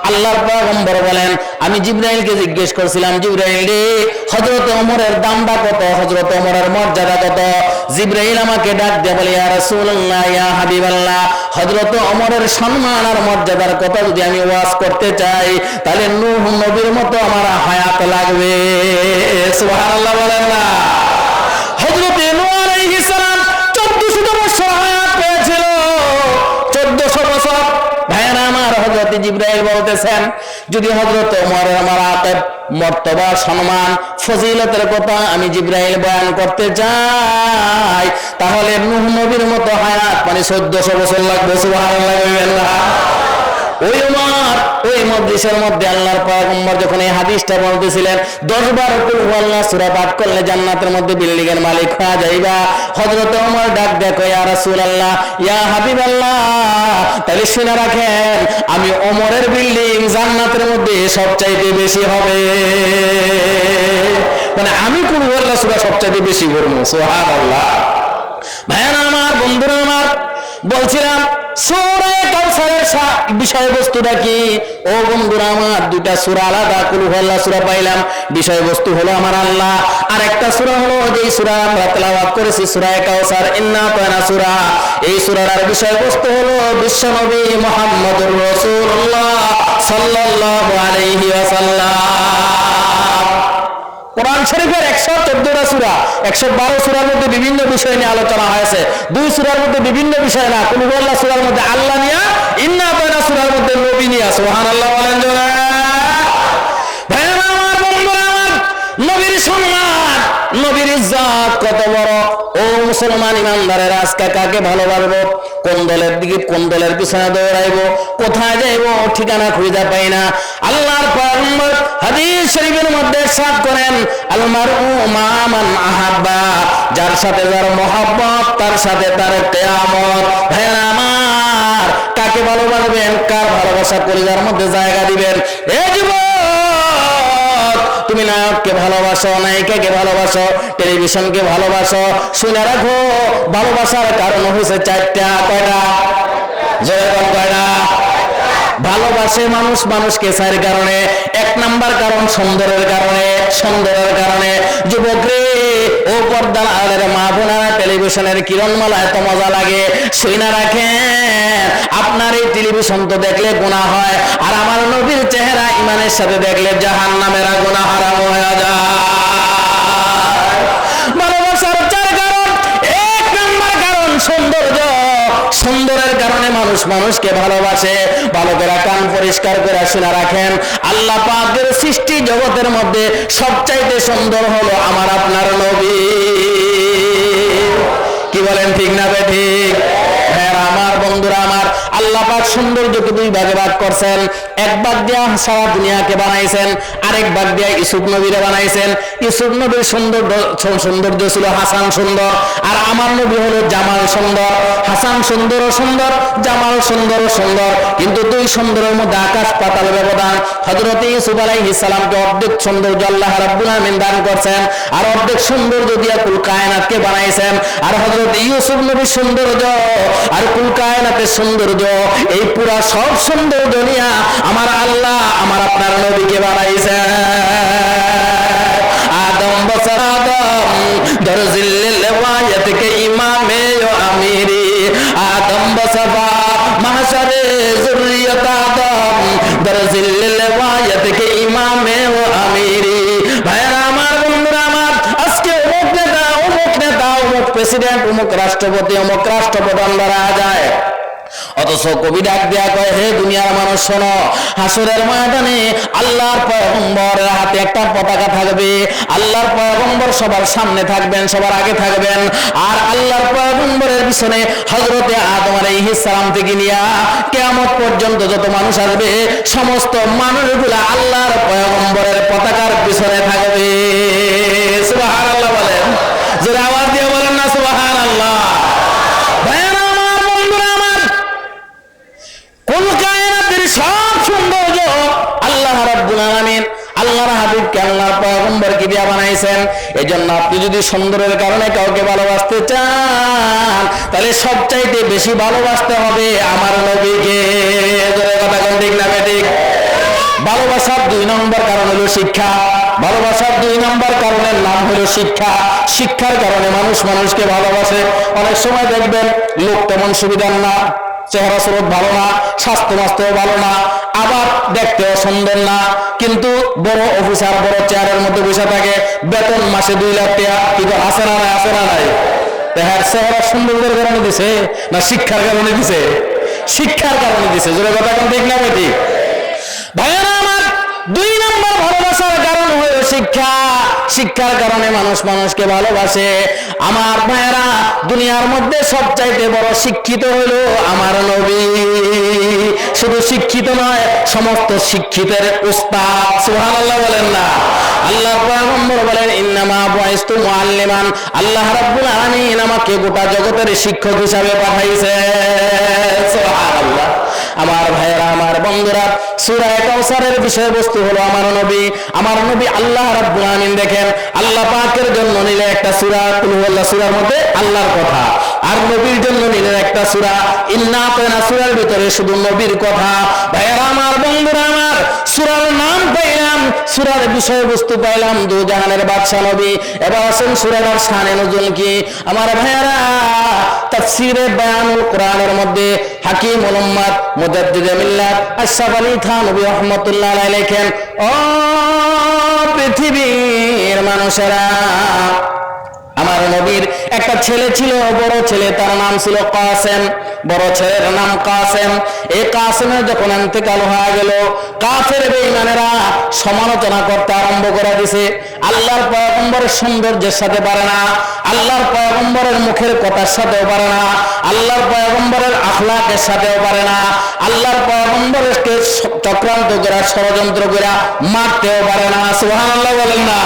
আল্লাহর পয়গম্বর বলেন, আমি জিবরাইলকে জিজ্ঞেস করছিলাম, জিবরাইল রে, হযরত ওমরের দামটা কত, হযরত ওমরের মর্যাদা কত? জিবরাইল আমাকে ডাক দিয়ে বলে, ইয়া রাসূলুল্লাহ, ইয়া হাবিবাল্লাহ, হযরত ওমরের সম্মান আর মর্যাদার কথা যদি আমি ওয়াজ করতে চাই, তাহলে নূহ নবীর মতো আমার হায়াত লাগবে। সুবহানাল্লাহ বলেন না? হযরত নূহ আলাইহিস সালাম 1400 বছর হায়াত পেয়েছিল, 1400 বছর। ভাইরা আমার, হযরত জিবরাইল বলতেছেন, যদি হযরত ওমরের আমার আতেব মর্তবা সম্মান ফজিলতের কথা আমি জিবরাইল বয়ান করতে চাই, তাহলে নূহ নবীর মতো হায়াত মানে 1400 বছর লাগবে। সুবহানাল্লাহ বলেন না? ওই ওমর ওই মজলিসের মধ্যে আল্লাহর পয়গম্বর যখন এই হাদিসটা বলতেছিলেন, 10 বার কুল আল্লাহ সূরা পাঠ করলে জান্নাতের মধ্যে বিল্ডিং এর মালিক হয়ে যাইবা। হযরত ওমর ডাক দেখো, ইয়া রাসূলুল্লাহ, ইয়া হাবিবাল্লাহ, তাহলে শুনে রাখেন, আমি ওমরের বিল্ডিং জান্নাতের মধ্যে সবচাইতে বেশি হবে। মানে আমি কুল আল্লাহ সূরা সবচাইতে বেশি পড়বো। সুবহানাল্লাহ। ভাইরা আমার, বন্ধুরা আমার, বলছিলাম সূরা কাউসারের বিষয়বস্তুটা কি? ও বন্ধুরা আমার, দুইটা সূরা আলাদা, কুল আল্লাহ সূরা পাইলাম, বিষয়বস্তু হলো আমার আল্লাহ। আর একটা সূরা হলো যেই সূরা আমরা তেলাওয়াত করেছি, সূরা কাউসার, ইন্না আতানা সূরা। এই সূরার বিষয়বস্তু হলো বিশ্বনবী মুহাম্মদুর রাসূলুল্লাহ সাল্লাল্লাহু আলাইহি ওয়াসাল্লাম। কোরআন শরীফের 114টা সূরা, 112 সূরার মধ্যে বিভিন্ন বিষয় নিয়ে আলোচনা হয়েছে। 2 সূরার মধ্যে বিভিন্ন বিষয় না, কুল আল্লাহ সূরার মধ্যে আল্লাহ নিয়া, ইন্না আতানা সূরার মধ্যে নবী নিয়া। সুবহানাল্লাহ বলেন জোরে। ভাইরা আমার, বন্ধুরা আমার, নবীর সম্মান, নবীর ইজ্জত কত বড়। ও মুসলমান ইমানদারের, আজকে কাকে ভালোবাসবো, কোন দলের দিকে, কোন দলের পিছনে দৌড়াইবো, কোথায় যাইবো, ঠিকানা খুঁজে পাই না। আল্লাহর পয়গম্বর হাদিস শরীফের মধ্যে ইরশাদ করেন, আল মারউ মা মান আহাব্বা, যার সাথে যার মহব্বত তার সাথে তার কিয়ামত। ভাইরা আমার, কাকে ভালোবাসবেন, কার ভালোবাসা কলিজার মধ্যে জায়গা দিবেন? এ যুবক, তুমি নায়ককে ভালোবাসো, নায়িকাকে ভালোবাসো, টেলিভিশনকে ভালোবাসো, শুনে রাখো, ভালোবাসার কারণ হয়েছে 4টা। কয়টা? যেরকম কয়টা? ভালোবাসে মানুষ মানুষকে 4 কারণে। 1 নাম্বার কারণ সুন্দরের কারণে, সুন্দরের কারণে। যুবক রে, ও পর্দার আড়ালের মা বোনেরা, টেলিভিশনের কিরণমালা এত মজা লাগে, শুনে রাখেন, আপনার এই টেলিভিশন তো দেখলে গুনাহ হয়, আর আমার নবীর চেহারা ইমানের সাথে দেখলে জাহান্নামের আগুন হারাম হয়ে যায়। ভালোবাসার 4 কারণ। 1 নাম্বার কারণ সৌন্দর্য। সুন্দরের কারণে মানুষ মানুষকে ভালোবাসে। ভালো করে কান পরিষ্কার করে শুনে রাখেন, আল্লাহ পাকের সৃষ্টি জগতের মধ্যে সবচাইতে সুন্দর হলো আমার আপনার নবী। কি বলেন, ঠিক না ঠিক? হ্যাঁ আমার বন্ধুরা আমার, আল্লাহ পাক সৌন্দর্যকে 2 ভাগে ভাগ করছেন। 1 ভাগ দিয়া সারা দুনিয়াকে বানাইছেন, আরেক ভাগ দিয়া ইউসুফ নবীরে বানাইছেন। ইউসুফ নবীর সৌন্দর্য ছিল হাসান সুন্দর, আর আমার নবী হলো জামাল সুন্দর। হাসান সুন্দর ও সুন্দর, জামাল সুন্দর ও সুন্দর, কিন্তু 2 সুন্দরের মধ্যে আকাশ পাতাল ব্যবধান। হযরত ইউসুফ আলাইহিস সালামকে অর্ধেক সৌন্দর্য আল্লাহ রাব্বুল আলামিন দান করছেন, আর অর্ধেক সৌন্দর্য দিয়া কুল কায়নাতকে বানাইছেন। আর হযরত ইউসুফ নবীর সৌন্দর্য আর কুল কায়নাতের সৌন্দর্য, এই পুরা সব সৌন্দর্য নিয়ে আমার আল্লাহ আমার আপনার নবীকে বানাইছেন। আদম বসর আদম দরজিল ওয়ায়াত কে ইমামে ও আমিরি, আদম বসবা মাহশরে যুররিয়ত আদম দরজিল ওয়ায়াত কে ইমামে ও আমিরি। ভাইরা আমার, বন্ধুরা আমার, আজকে অমুক নেতা, অমুক প্রেসিডেন্ট, অমুক রাষ্ট্রপতি, অমুক রাষ্ট্রপ্রধান ধরা যায়, অথচ কবি ডাক দেয়া কয়, হে দুনিয়ার মানুষ শোনো, হাসরের ময়দানে আল্লাহর পয়গম্বরের হাতে একটা পতাকা থাকবে। আল্লাহর পয়গম্বর সবার সামনে থাকবেন, সবার আগে থাকবেন। আর আল্লাহর পয়গম্বরের পিছনে হযরতে আদম আলাইহিস সালাম থেকে নিয়া কিয়ামত পর্যন্ত যত মানুষ আসবে, সমস্ত মানুষগুলা আল্লাহর পয়গম্বরের পতাকার পিছনে থাকবে। সুবহানাল্লাহ বলেন, জোরে আওয়াজ দিয়ে বলেন না সুবহানাল্লাহ। ভাইরা আমার, বন্ধুরা আমার, কোন কায়নাতের সব সৌন্দর্য আল্লাহ রাব্বুল আলামিন আল্লাহর হাবিবকে আল্লাহর পয়গম্বরকে দিয়ে বানাইছেন। এজন্য আপনি যদি সুন্দরের কারণে কাউকে ভালোবাসতে চান, তাহলে সবচাইতে বেশি ভালোবাসতে হবে আমার নবীকে। জোরে কথা কোন ঠিক না ঠিক? ভালোবাসার 2 নম্বর কারণ হলো শিক্ষা। ভালোবাসার 2 নম্বর কারণের নাম হলো শিক্ষা। শিক্ষার কারণে মানুষ মানুষকে ভালোবাসে। অনেক সময় দেখবেন লোক তেমন সুবিধার না, চেহারা সুরত ভালো না, স্বাস্থ্য মাস্তেও ভালো না, আবার দেখতেও সুন্দর না, কিন্তু বড় অফিসার বড় চেয়ারের মধ্যে বসে থাকে, বেতন মাসে 2 লাখ টাকা, কিন্তু আছে না নাই? আছে না নাই? তাহার চেহারা সুন্দরের কারণে দিছে না শিক্ষার কারণে দিছে? শিক্ষার কারণে দিছে। জোরে কথা কোন ঠিক না ঠিক? ভাইয়েরা আমার, 2 নম্বর ভালোবাসার কারণ হলো শিক্ষা। শিক্ষার কারণে মানুষ মানুষকে ভালোবাসে। আমার ভাইয়েরা, দুনিয়ার মধ্যে সবচাইতে বড় শিক্ষিত হলো আমার নবী। শুধু শিক্ষিত নয়, সমস্ত শিক্ষিতের উস্তাদ। সুবহানাল্লাহ বলেন না? আল্লাহর পয়গম্বর বলেন, ইন্নামা বুইস্তু মুআল্লিমান। আল্লাহ রাব্বুল আলামিন আমাকে গোটা জগতের শিক্ষক হিসাবে পাঠাইছেন। সুবহানাল্লাহ। আমার ভাইয়েরা, আমার বন্ধুরা, সূরা কাউসারের বিষয়বস্তু হলো আমার নবী। আমার নবী আল্লাহ রাব্বুল আলামিন দেখেন আল্লাহ পাকের জন্য নিলে একটা সূরা কুল হুয়াল্লাহ, সূরার মধ্যে আল্লাহর কথা, আর নবীর জন্য নিলেন একটা সূরা ইন্না আতাইনা, সূরার ভিতরে শুধু নবীর কথা। ভাইয়েরা আমার, বন্ধুরা আমার, সূরার নাম পাইলাম, সূরার বিষয়বস্তু পাইলাম, 2 জাহানের বাদশা নবী। এবার আসেন সূরার শানে নজুল কি। আমার ভাইয়েরা, তাফসীরে বায়ানুল কোরআনের মধ্যে হাকিমুল উম্মাত মুজাদ্দিদে মিল্লাত আশরাফ আলী থানভী রাহমাতুল্লাহ আলাইহি লেখেন, ও পৃথিবীর মানুষেরা, আমার নবীর একটা ছেলে ছিল, বড় ছেলে, তার নাম ছিল কাসেম। বড় ছেলের নাম কাসেম। এই কাসেমের যখন ইন্তেকাল হয়ে গেল, কাফের বেঈমানেরা সমালোচনা করতে আরম্ভ করে দিছে। আল্লাহর পয়গম্বরের সৌন্দর্যের সাথে পারে না, আল্লাহর পয়গম্বরের মুখের কথার সাথেও পারে না, আল্লাহর পয়গম্বরের আখলাকের সাথেও পারে না, আল্লাহর পয়গম্বরকে চক্রান্ত করে ষড়যন্ত্র করে মারতেও পারে না। সুবহানাল্লাহ বলেন না?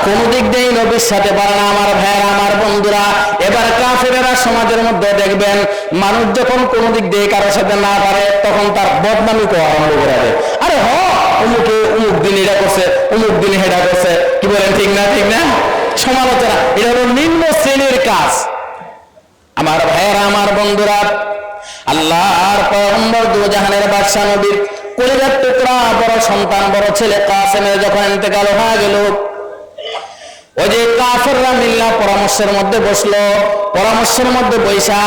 কোন দিক দিয়ে নবীর সাথে পারে না। আমার ভাইয়েরা, আমার বন্ধুরা, এবার কাফেরেরা সমাজের মধ্যে দেখবেন মানুষ যখন কোন দিক দিয়ে কারোর সাথে না পারে, তখন তার বদনামি করা আরম্ভ করে দেয়। আরে অমুকে অমুক দিন এটা করছে, অমুক দিন হেটা করছে। কি বলেন ঠিক না? ঠিক না? সমালোচনা এটা হলো নিম্ন শ্রেণীর কাজ। আমার ভাইয়েরা, আমার বন্ধুরা, আল্লাহর পয়গম্বর 2 জাহানের বাদশা নবীর কলিজার টুকরা বড় সন্তান, বড় ছেলে কাসেমের যখন ইন্তেকাল হয়ে গেল, ওই যে কাফেররা মিল্লা পরামর্শের মধ্যে বসলো। পরামর্শের মধ্যে বৈশা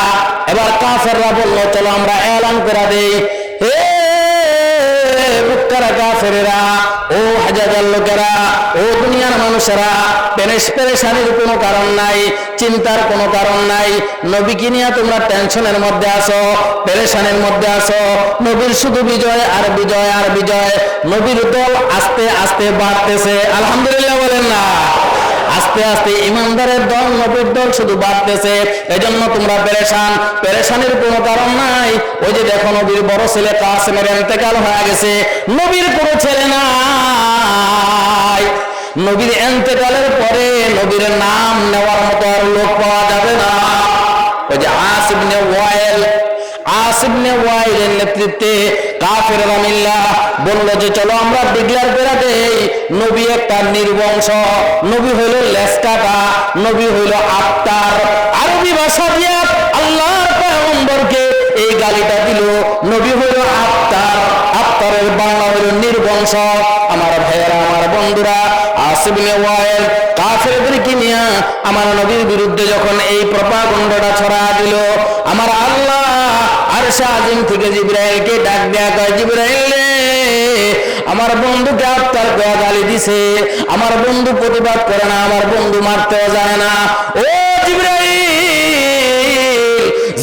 এবার কাফেররা বলল, চলো আমরা এলান করে দেই, হে মুক্তারা কাফেরেরা, ও হাজার লোকেরা, ও দুনিয়ার মানুষেরা, পেরেশানির কোনো কারণ নাই, চিন্তার কোনো কারণ নাই। নবীকে নিয়ে তোমরা টেনশনের মধ্যে আছো, পেরেশানির মধ্যে আছো। নবীর শুধু বিজয় আর বিজয় আর বিজয়। নবীর দল আস্তে আস্তে বাড়তেছে। আলহামদুলিল্লাহ বলেন না? আস্তে আস্তে ইমানদারের দল, নবীর দল শুধু বাড়তেছে। এজন্য তোমরা পেরেশানির কোনো কারণ নাই। ওই যে দেখো, নবীর বড় ছেলে কাসেমের ইন্তেকাল হয়ে গেছে, নবীর কোনো ছেলে নাই। নবীর ইন্তেকালের পরে নবীর নাম নেওয়ার মতো আর লোক পাওয়া যাবে না। ওই যে আস ইবনে ওয়াইলের নেতৃত্বে কাফেররা মিল্লা বলল যে চলো আমরা ডিক্লেয়ার করে দেই, নবী একটা নির্বংশ, নবী হইল লেসকাটা, নবী হইল আফতার। আরবি ভাষা দিয়ে আল্লাহর পয়গম্বরকে এই গালিটা দিল, নবী হইল আফতার, আফতারের বাংলা হইল নির্বংশ। আমার ভাইয়েরা, আমার বন্ধুরা, আস ইবনে ওয়াইল কাফেরদেরকে নিয়ে আমার নবীর বিরুদ্ধে যখন এই প্রপাগন্ডাটা ছড়া দিল, আমার আল্লাহ আরশে আজিম থেকে জিবরাইলকে ডাক দেয়া কয়, জিবরাইল রে, আমার বন্ধুকে আফতার করে গালি দিছে, আমার বন্ধু প্রতিবাদ করে না, আমার বন্ধু মারতেও যায় না। ও জিবরাইল,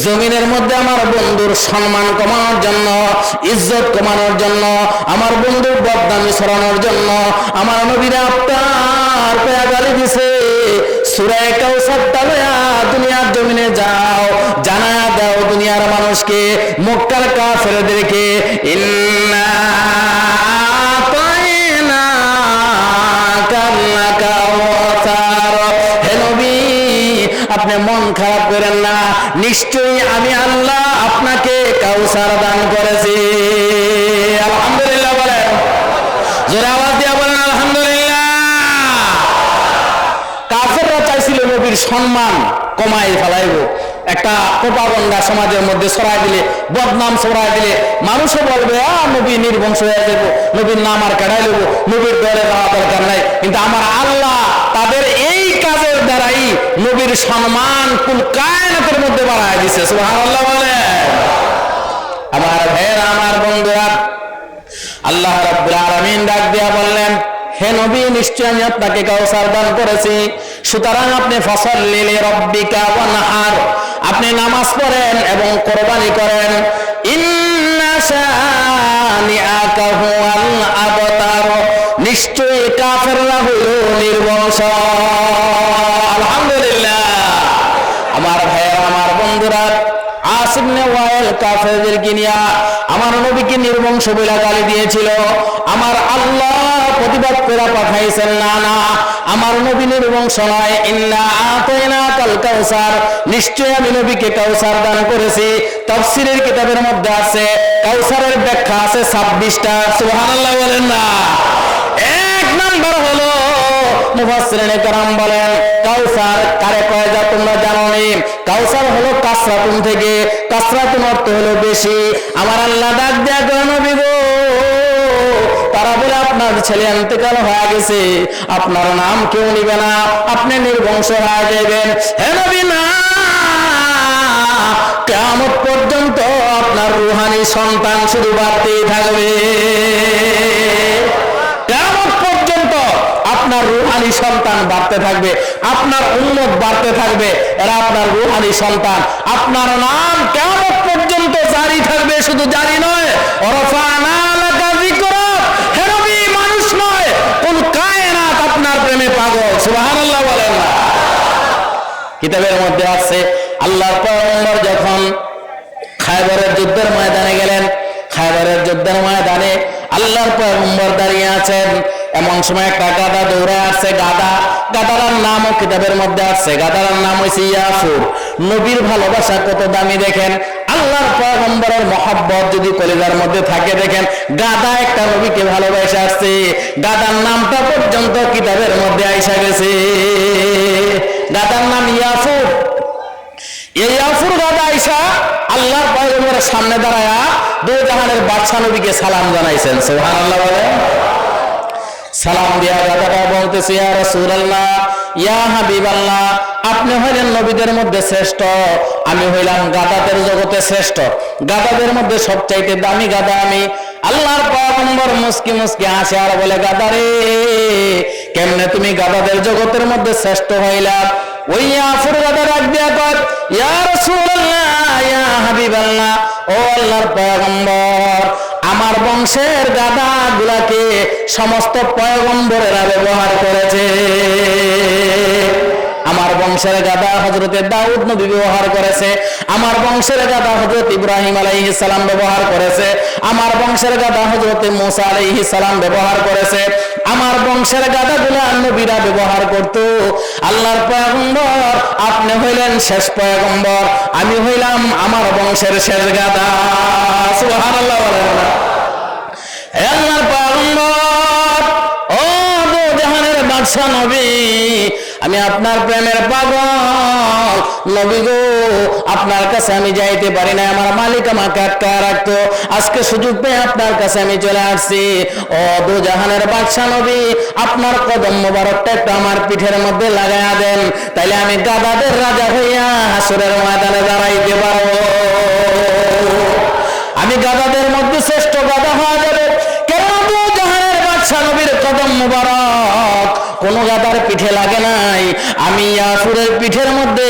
জমিনের মধ্যে আমার বন্ধুর সম্মান কমানোর জন্য, ইজ্জত কমানোর জন্য, আমার বন্ধুর বদনামি ছড়ানোর জন্য আমার নবীরা আপনার পেয়া গালি দিছে। সূরা কাউসার তালয়া দুনিয়ার জমিনে যাও, জানা দাও দুনিয়ার মানুষকে, মক্কার কাফেরদেরকে, ইন্না আপনি মন খারাপ করেন না, নিশ্চয়ই আমি আল্লাহ আপনাকে কাউসার দান করেছি। আলহামদুলিল্লাহ বলেন, জোরে আওয়াজ দিয়ে বলেন আলহামদুলিল্লাহ। কাফেররা চাইছিল নবীর সম্মান কমাই ফেলাইব, একটা প্রোপাগান্ডা সমাজের মধ্যে ছড়াই দিলে, বদনাম ছড়াই দিলে মানুষও বলবে নবী নির্বংশ হয়ে যাবো, নবীর নাম আর কাটাই নেবো, নবীর দলে যাওয়া দরকার নাই। কিন্তু আমার আল্লাহ তাদের এই কাজের দ্বারাই নবীর সম্মান কুল কায়নাতের মধ্যে বাড়ায় দিছে। সুবহানাল্লাহ বলে। আমার ভাইয়েরা, আমার বন্ধুরা, আল্লাহ রাব্বুল আলামিন ডাক দিয়া বললেন, হে নবী, নিশ্চয় আমি আপনাকে কাউসার দান করেছি, সুতরাং আপনি ফাসাল্লি লিরাব্বিকা ওয়ানহার, আপনি নামাজ পড়েন এবং কোরবানি করেন। ইন্না শানিআকা হুয়াল আবতার, নিশ্চয়ই কাফেররা হইল নির্বংশ। আলহামদুলিল্লাহ। আমার ভাইয়েরা, আমার বন্ধুরা, আস ইবনে ওয়াইল কাফেরদেরকে নিয়ে আমার নবীকে নির্বংশ বলে গালি দিয়েছিল। আমার আল্লাহ প্রতিবাদ করে পাঠাইছেন, না না, আমার নবী নির্বংশ নয়। ইন্না আতাইনাকাল কাউসার, নিশ্চয় আমি নবীকে কাউসার দান করেছি। তাফসীরের কিতাবের মধ্যে আছে কাউসারের ব্যাখ্যা আছে 26টা। সুবহানাল্লাহ বলেন না। এক নাম্বার হলো মুফাসসিরিনে কেরাম বলেন কাউসার কারে কয় যা তোমরা জানো নি। কাউসার হলো কাসরাতুন থেকে, কাসরাতুন অর্থ হলো বেশি। আমার আল্লাহ ডাক দেয়া করে, নবী গো, তারা বলে আপনার ছেলে ইন্তেকাল হয়ে গেছে, আপনার নাম কেউ নিবে না, আপনি নির্বংশ হয়ে যাবেন। হে নবী, না, কিয়ামত পর্যন্ত আপনার রূহানি সন্তান শুধু বাড়তেই থাকবে। কিয়ামত পর্যন্ত আপনার রূহানি সন্তান বাড়তে থাকবে, আপনার উম্মত বাড়তে থাকবে, এরা আপনার রূহানি সন্তান। আপনার নাম কিয়ামত পর্যন্ত জারি থাকবে, শুধু জারি নয়, ওরফানা লাকা যিকরাক, হে নবী, মানুষ নয়, কুল কায়নাত আপনার প্রেমে পাগল। সুবহানাল্লাহ বলেন না। কিতাবের মধ্যে আছে আল্লাহর পয়গম্বর যখন খায়বরের যুদ্ধের ময়দানে গেলেন, খায়বরের যুদ্ধের ময়দানে আল্লাহর পয়গম্বর দাঁড়িয়ে আছেন, এমন সময় একটা গাধা দৌড়ে আসছে। গাধার নামও কিতাবের মধ্যে আছে, গাধার নাম হইছে ইয়াফুর। নবীর ভালোবাসা কত দামি দেখেন, আল্লাহর পয়গম্বরের মহব্বত যদি কলিজার মধ্যে থাকে, দেখেন গাধা একটা নবীকে ভালোবাসে আসছে, গাধার নামটা পর্যন্ত কিতাবের মধ্যে আইসা গেছে। গাধার নাম ইয়াফুর। এই ইয়াফুর গাধা আইসা আল্লাহর পয়গম্বরের সামনে দাঁড়ায়া দুই জাহানের বাদশা নবীকে সালাম জানাইছেন। সুবহানাল্লাহ বলেন। সালাম দিয়া গাধাটা বলতেছে, ইয়া রাসূলুল্লাহ, ইয়া হাবিবাল্লাহ, আপনি হইলেন নবীদের মধ্যে শ্রেষ্ঠ, আমি হইলাম গাধাদের জগতে শ্রেষ্ঠ, গাধাদের মধ্যে সবচাইতে দামি গাধা আমি। আল্লাহর পয়গম্বর মুস্কি মুস্কি হাসে আর বলে, গাধারে, কেমনে তুমি গাধাদের জগতের মধ্যে শ্রেষ্ঠ হইলা? ওই ইয়াফুর গাধা ডাক দিয়া কয়, ইয়া রাসূলুল্লাহ, ইয়া হাবিবাল্লাহ, ও আল্লাহর পয়গম্বর, আমার বংশের গাধা গুলাকে সমস্ত পয়গম্বরেরা ব্যবহার করেছে। আমার বংশের গাধা হযরতে দাউদ নবী ব্যবহার করেছে, আমার বংশের গাধা হযরত ইব্রাহিম আলাইহিস সালাম ব্যবহার করেছে, আমার বংশের গাধা হযরত মুসা আলাইহিস সালাম ব্যবহার করেছে, আমার বংশের গাধাগুলো নবীরা ব্যবহার করত। আল্লাহর পয়গম্বর, আপনি হইলেন শেষ পয়গম্বর, আমি হইলাম আমার বংশের শেষ গাধা। সুবহানাল্লাহ বলেন না। হে আল্লাহর পয়গম্বর, ও দো জাহানের বাদশা নবী, আমি আপনার প্রেমের পাগল নবী গো, আপনার কাছে আমি যাইতে পারি না, আমার মালিক আমাকে আটকায় রাখতো, আজকে সুযোগ পেয়ে আপনার কাছে আমি চলে আসছি। ও দো জাহানের বাদশা নবী, আপনার কদম মোবারকটা একটু আমার পিঠের মধ্যে লাগাইয়া দেন, তাইলে আমি গাধাদের রাজা হইয়া হাসরের ময়দানে দাঁড়াইতে পারবো। আমি গাধাদের মধ্যে শ্রেষ্ঠ গাধা হওয়া যাবে। কেন? দো জাহানের বাদশা নবীর কদম মোবারক কোন গাধার পিঠে লাগে নাই, আমি ইয়াফুরের পিঠের মধ্যে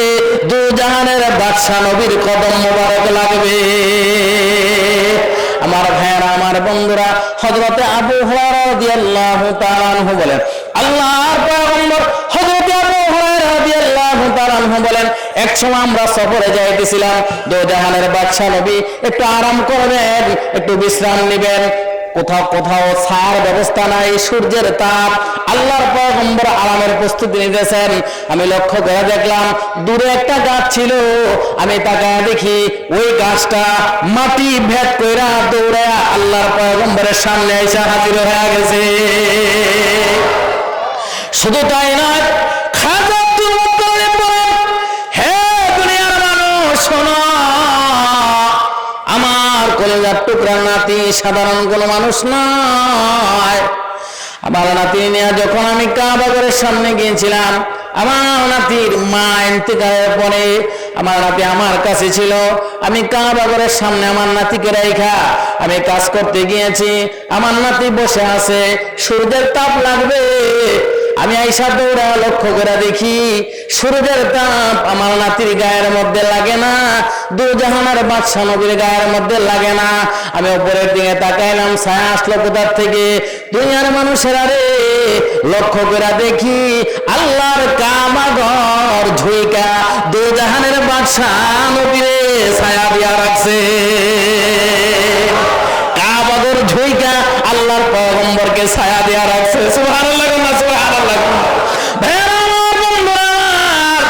দো জাহানের বাদশা বাদশা নবীর কদম মোবারক লাগবে। আমার ভাইয়েরা, আমার বন্ধুরা, হযরতে আবু হুরায়রা রাদিয়াল্লাহু তাআলা আনহু বলেন, আল্লাহর পয়গম্বর হযরতে আবু হুরায়রা রাদিয়াল্লাহু তাআলা আনহু বলেন, এক সময় আমরা সফরে যাইতেছিলাম, দো জাহানের বাদশা নবী একটু আরাম করবেন, একটু বিশ্রাম নেবেন, কোথাও কোথাও ছায়ার ব্যবস্থা নাই, সূর্যের তাপ, আল্লাহর পয়গম্বর আরামের প্রস্তুতি নিতেছেন। আমি লক্ষ্য করে দেখলাম দূরে একটা গাছ ছিল, আমি তাকায় দেখি ওই গাছটা মাটি ভেদ কইরা দৌড়ায়া আল্লাহর পয়গম্বরের সামনে এসে হাজির হয়ে গেছে। শুধু তাই নয়, খাজা আব্দুল মুত্তালিব বলেন, হে দুনিয়ার মানুষ শোনো, আমার কলিজার টুকরা নাতি সাধারণ কোনো মানুষ নয়। আমার নাতি নিয়ে যখন আমি কাবা ঘরের সামনে গিয়েছিলাম, আমার নাতির মা ইন্তেকালের পরে আমার নাতি আমার কাছে ছিল। আমি কাবা ঘরের সামনে আমার নাতিকে রাইখা আমি কাজ করতে গিয়েছি, আমার নাতি বসে আছে, সূর্যের তাপ লাগবে। আমি আইসা দৌড়া লক্ষ্য করে দেখি সূর্যের তাপ আমার নাতির গায়ের মধ্যে লাগে না, দু জাহানের বাদশা নবীর গায়ের মধ্যে লাগে না। আমি উপরের দিকে তাকাইলাম, ছায়া আসলো কোথার থেকে? দুনিয়ার মানুষেরা রে, লক্ষ্য করে দেখি আল্লাহর কাবা ঘর ঝুইকা দু জাহানের বাদশা নবীরে ছায়া দিয়া রাখছে। কাবা ঘর ঝুইকা আল্লাহর পয়গম্বরকে ছায়া দিয়া রাখছে। সুবহানাল্লাহ, সুবহানাল্লাহ। ভাইরা আমার, বন্ধুরা আমার,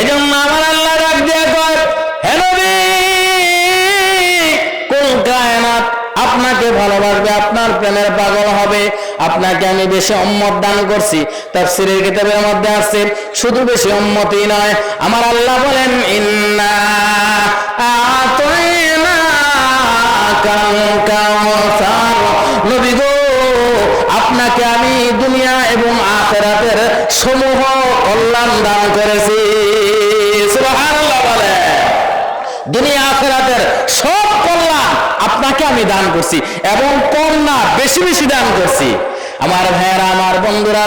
এজন্য আমার আল্লাহ ডাক দিয়া কয়, হে নবী, কোন কায়নাত আপনাকে ভালোবাসবে, আপনার প্রেমের পাগল হবে। আপনাকে আমি বেশি উম্মত দান করছি। তাফসীরের কিতাবের মধ্যে আছে, শুধু বেশি উম্মতই নয়, আমার আল্লাহ বলেন, ইন্না আতাইনাকাল কাউসার, নবী গো, আপনাকে আমি দুনিয়া এবং আখিরাতের সমূহ কল্যাণ দান করেছি। সুবহানাল্লাহ বলে, দুনিয়া আখিরাতের সব কল্যাণ আপনাকে আমি দান করছি, এবং কম না, বেশি বেশি দান করছি। আমার ভাইয়েরা, আমার বন্ধুরা,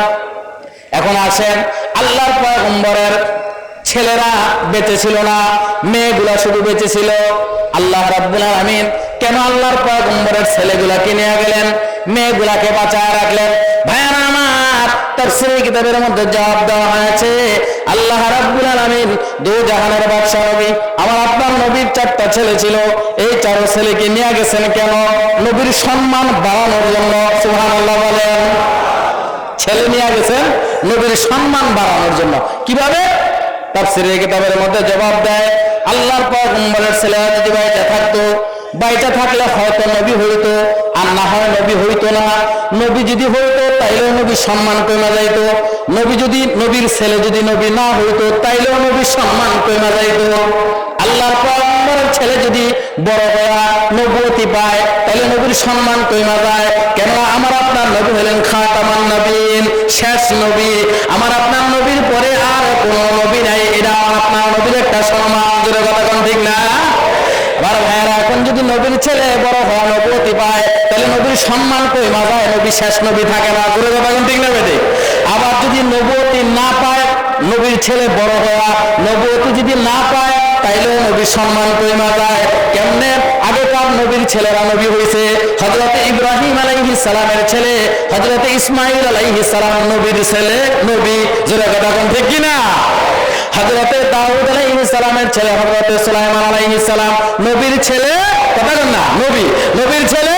এখন আসেন, আল্লাহর পয়গম্বরের ছেলেরা বেঁচে ছিল না, মেয়েগুলা শুধু বেঁচে ছিল। আল্লাহ রাব্বুল আলামিন কেন আল্লাহর পয়গম্বরের ছেলেগুলাকে নিয়ে গেলেন, মেয়েগুলাকে বাঁচায় রাখলেন? ভাইয়েরা আমার, তাফসীরের কিতাবের মধ্যে জবাব দেওয়া হয়েছে, আল্লাহ রাব্বুল আলামিন দু জাহানের বাদশা নবী, আমার আপনার নবীর 4টা ছেলে ছিল, এই 4 ছেলেকে নিয়ে গেছেন কেন? নবীর সম্মান বাড়ানোর জন্য। সুবহানাল্লাহ বলেন। ছেলে নিয়ে গেছেন নবীর সম্মান বাড়ানোর জন্য। কিভাবে? তাফসীরের কিতাবের মধ্যে জবাব দেয়, আল্লাহর পয়গম্বরের ছেলেরা যদি বাইটা থাকতো, বাইটা থাকলে হয়তো নবী হইতো, আর না হয় নবী হইতো না। নবী যদি হইতো তাইলেও নবীর সম্মান কমে যাইতো, নবী যদি, নবীর ছেলে যদি নবী না হইতো তাইলেও নবীর সম্মান কমে যাইতো। আল্লাহর পয়গম্বরের ছেলে যদি বড় হয়ে নবুয়তি পায় তাহলে নবীর সম্মান কমে যায়। কেন? আমার আপনার নবী হলেন খাতামান নবীন, শেষ নবী। আমার আপনার নবীর পরে আর কোনো নবী নাই, এটা আমার আপনার নবীর একটা সম্মান। জোরে কথা কোন ঠিক না? আবার ভাইয়েরা, এখন যদি নবীর ছেলে বড় হওয়া নবুয়তি পায় তাহলে নবীর সম্মান কমে যায়, নবী শেষ নবী থাকে না। জোরে কথা কোন ঠিক না বেটে? আবার যদি নবুয়তি না পায়, নবীর ছেলে বড় হওয়া নবুয়তি যদি না পায় তাইলেও নবীর সম্মান কমে যায়। কেমনে? আগেকার নবীর ছেলেরা নবী হয়েছে। হযরতে ইব্রাহিম আলাইহিস সালামের ছেলে, হযরতে ইসমাঈল আলাইহিস সালাম নবীর ছেলে, নবী। জোরে কথা কোন ঠিক কি না? হযরতে দাউদ আলাইহিস সালামের ছেলে, হযরতে সুলাইমান আলাইহিস সালাম নবীর ছেলে। কথা বলেন না? নবী, নবীর ছেলে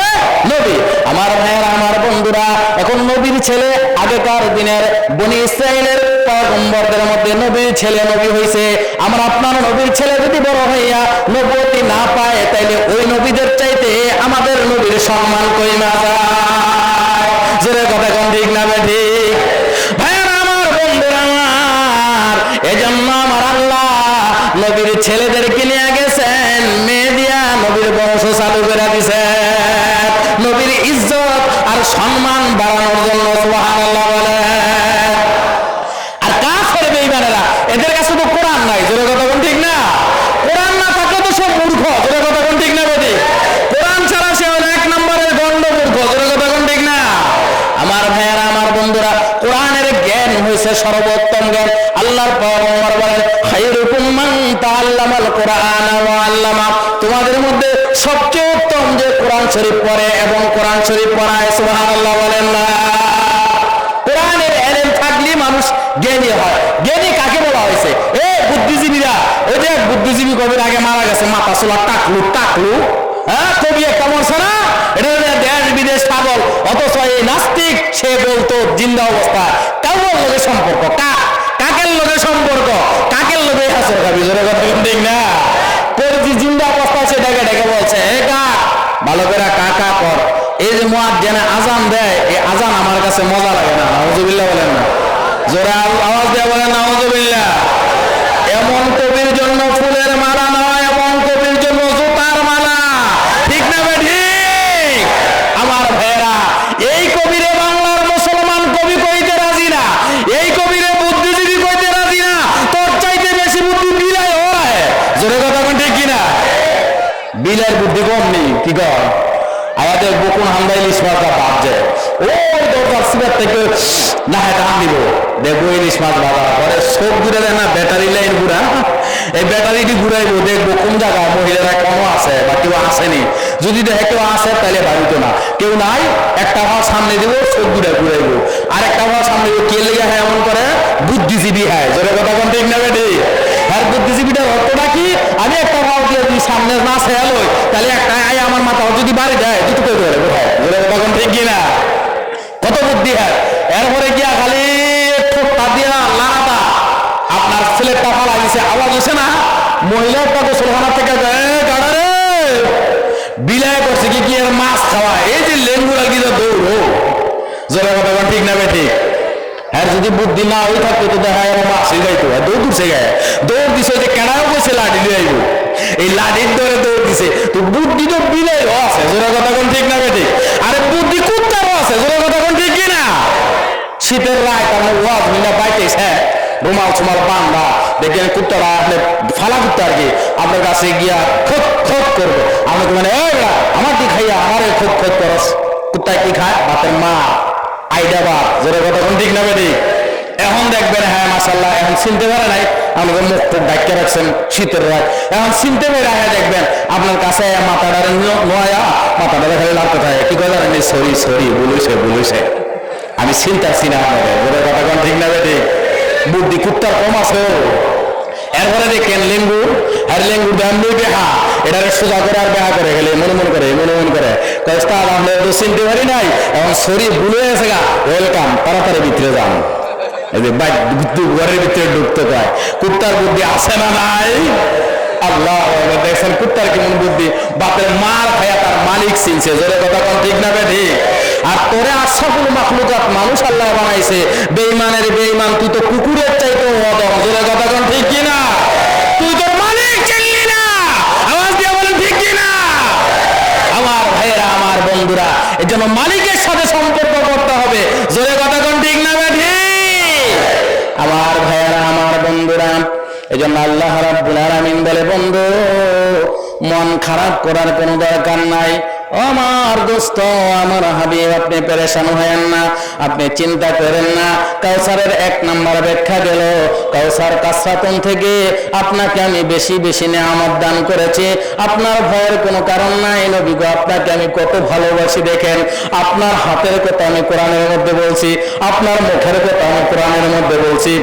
নবী। আমার ভাইয়েরা, আমার বন্ধুরা, এখন নবীর ছেলে, আগেকার দিনের বনি ইসরাইলের পয়গম্বরদের মধ্যে নবীর ছেলে নবী হয়েছে। আমার আপনার নবীর ছেলে যদি বড় হইয়া নবুয়তি না পায় তাইলে ওই নবীদের চাইতে আমাদের নবীর সম্মান কমে যায়। জোরে কথা কোন ঠিক না ঠিক? ভাইয়েরা, আমার বন্ধুরা আমার, এজন্য আমার আল্লাহ নবীর ছেলেদেরকে নিয়ে গেছেন, মেয়ে দিয়া নবীর বংশ চালু করে দিয়েছেন, নবীর ইজ্জত আর সম্মান বাড়ানোর জন্য। সুবহানাল্লাহ বলে। আর কাফের বেঈমানেরা, এদের কাছে তো কোরআন নাই। জোরে কথা কোন ঠিক না? কোরআন না থাকলে তো সব মূর্খ। জোরে কথা কোন ঠিক না বেটি? কোরআন ছাড়া সে হলো 1 নম্বরের গন্ড মূর্খ। জোরে কথা কোন ঠিক না? আমার ভাইয়েরা, আমার বন্ধুরা, কোরআনের জ্ঞান হয়েছে সর্বোত্তম জ্ঞান। আল্লাহর পয়গম্বর বলেন, খায়রুকুম মান তাআল্লামাল কুরআন ওয়া আল্লামা, তোমাদের মধ্যে সবচেয়ে উত্তম যে কোরআন শরীফ পড়ে এবং কোরআন শরীফ পড়ায়। সুবহানাল্লাহ বলেন না? কোরআনের ইলম থাকলে মানুষ জ্ঞানী হয়। জ্ঞানী কাকে বলা হয়েছে? বুদ্ধিজীবীরা। ওই যে বুদ্ধিজীবী কবির আগে মারা গেছে, মাথা চুলা টাকলু টাকলু, হ্যাঁ, কবি একটা বলছে না, এটা দেশ বিদেশ পাগল, অথচ এই নাস্তিক সে বলতো জিন্দা অবস্থা কাউর লোকে সম্পর্ক, কাকের লোকে সম্পর্ক, কাকের লোকে হাসর খাবি, জোরে কথা ঠিক না? কবি জিন্দা অবস্থা সেটাকে ডেকে বলছে, এ কাক, ভালো করে কাকা কর। এই যে মুয়াজ্জিনে আজান দেয়, এই আজান আমার কাছে মজা লাগে না। নাউজুবিল্লাহ বলেন না? জোরে আওয়াজ দিয়ে বলেন নাউজুবিল্লাহ। এমন কবির জন্য ফুলের মালা নয়, এমন কবির জন্য জুতার মালা, ঠিক না ঠিক? আমার ভাইয়েরা, এই কবিরে বাংলার মুসলমান কবি কইতে রাজি না, এই কবিরে বুদ্ধিজীবী কইতে রাজি না, তোর চাইতে বেশি বুদ্ধি বিলাই হয়। জোরে কথা কোন ঠিক কিনা? বিলের বুদ্ধি কম নেই, কি কর? আমাদের বকুন হামদা ইলিশ মাছটা ভাবছে, ওই দরকার সিগার থেকে না এটা আনিব, দেখবো ইলিশ মাছ ভাবা পরে সব ঘুরে দেয় না, ব্যাটারি লাইন ঘুরা, এই ব্যাটারিটি ঘুরাইবো, দেখবো কোন জায়গায় মহিলারা কেন আছে বা কেউ আসেনি। যদি দেখে কেউ আসে তাহলে ভাবিত না, কেউ নাই, একটা ভাব সামনে দিব, সব ঘুরে ঘুরাইবো, আর একটা ভাব সামনে দিব। কে লেগে হ্যাঁ এমন করে? বুদ্ধিজীবী হ্যাঁ। জোরে কথা কোন ঠিক না বেটি? আর বুদ্ধিজীবীটার অর্থটা কি? আমি একটা ভাব দিয়ে যদি সামনে না শেয়াল হই, তাহলে একটা আয় আমার মাথা যদি বাড়ি দেয় দুটো করে ধরে কোথায়? জোরে কথা কোন ঠিক কিনা? কত বুদ্ধি হয়। এরপরে গিয়া খালি ঠোঁটটা দিয়া লাড়াটা আপনার ছেলেটা ফালা দিছে, আওয়াজ হচ্ছে না, মহিলাটা গোসলখানা থেকে গাড়ারে বিলাই করছে কি কি এর মাছ খাওয়া, এই যে লেঙ্গুরা গিয়ে দৌড়ো। জোরে কথা কোন ঠিক না বেটি? হ্যাঁ, যদি বুদ্ধি না হয়ে থাকতো তো দেখা যাবে মাছই যাইতো, দৌড় দিছে গায়ে, দৌড় দিছে যে কেনাও গেছে লাঠি দিয়ে আইব, এই লাঠির ধরে দৌড় দিছে। তো বুদ্ধি তো বিলাইও আছে, জোরে কথা কোন ঠিক না বেটি? আরে বুদ্ধি কুত্তারও আছে, জোরে কথা কোন ঠিক কিনা? শীতের রায় কারণে ওয়াজ মিনা পাইতেছে, হ্যাঁ, রুমাল সুমাল বান্ধা, দেখবেন কুত্তারা আসলে ফালা কুত্তা আর কি আপনার কাছে গিয়া খোঁজ খোঁজ করবো, আমাকে মানে আমার কি খাইয়া আমার খোঁজ খোঁজ করস। কুত্তায় কি খায়? ভাতের মা, আইডা বাপ। জোরে কথা কোন ঠিক না বেটি? এখন দেখবেন হ্যাঁ মাশাআল্লাহ, এখন চিনতে পারে নাই, আমাদের মুখ টুক ডাকিয়ে রাখছেন শীতের রাত, এখন চিনতে পেরে হ্যাঁ দেখবেন আপনার কাছে মাথাটারে নোয়া, মাথাটারে খালি লাভ কোথায় কি কথা জানেন? সরি সরি, বলিছে আমি চিন্তাছি না আপনাদের। জোরে কথা কোন ঠিক না বেটি? বুদ্ধি কুত্তার কম আছে। এরপরে দেখেন লেঙ্গুর, আর লেঙ্গুর দাম নিয়ে বেহা, এটারে সোজা করে আর বেহা করে গেলে মনে মনে করে কয়েস্তাদ আমরা তো চিনতে পারি নাই, এখন সরি ভুলে গেছে গা, ওয়েলকাম, তাড়াতাড়ি ভিতরে যান। এই যে ঘরের ভিতরে ঢুকতে পায়। কুত্তার বুদ্ধি আছে না নাই? আল্লাহ দেখছেন কুত্তার কেমন বুদ্ধি, বাপের মার খায়া তার মালিক চিনছে। জোরে কথা কোন ঠিক না বেঠি? আর তোরে আশরাফুল মাখলুকাত মানুষ আল্লাহ বানাইছে, বেঈমানের বেঈমান, তুই তো কুকুরের চাইতে অদম। জোরে কথা কোন ঠিক কিনা? তুই তোর মালিক চিনলি না, আওয়াজ দিয়ে বলেন ঠিক কিনা? আমার ভাইয়েরা, আমার বন্ধুরা, এর জন্য মালিকের সাথে সম্পর্ক করতে হবে। জোরে কথা কোন ঠিক না বেঠি? আমার ভাইয়েরা, আমার বন্ধুরা, এই জন্য আল্লাহ রাব্বুল আলামিন বলে, বন্ধু মন খারাপ করার কোনো দরকার নাই। আমার দোস্ত, আমার হাবিব, আপনি পেরেশান হয়েন না, আপনি চিন্তা করেন না। কাউসারের 1 নাম্বার ব্যাখ্যা গেল, কাউসার কাসরাতুন থেকে আপনাকে আমি বেশি বেশি নেয়ামত দান করেছি, আপনার ভয়ের কোনো কারণ নাই। নবী গো, আপনাকে আমি কত ভালোবাসি দেখেন। আপনার হাতের কথা আমি কোরআনের মধ্যে বলছি, আপনার মুখের কথা আমি কোরআনের মধ্যে বলছি,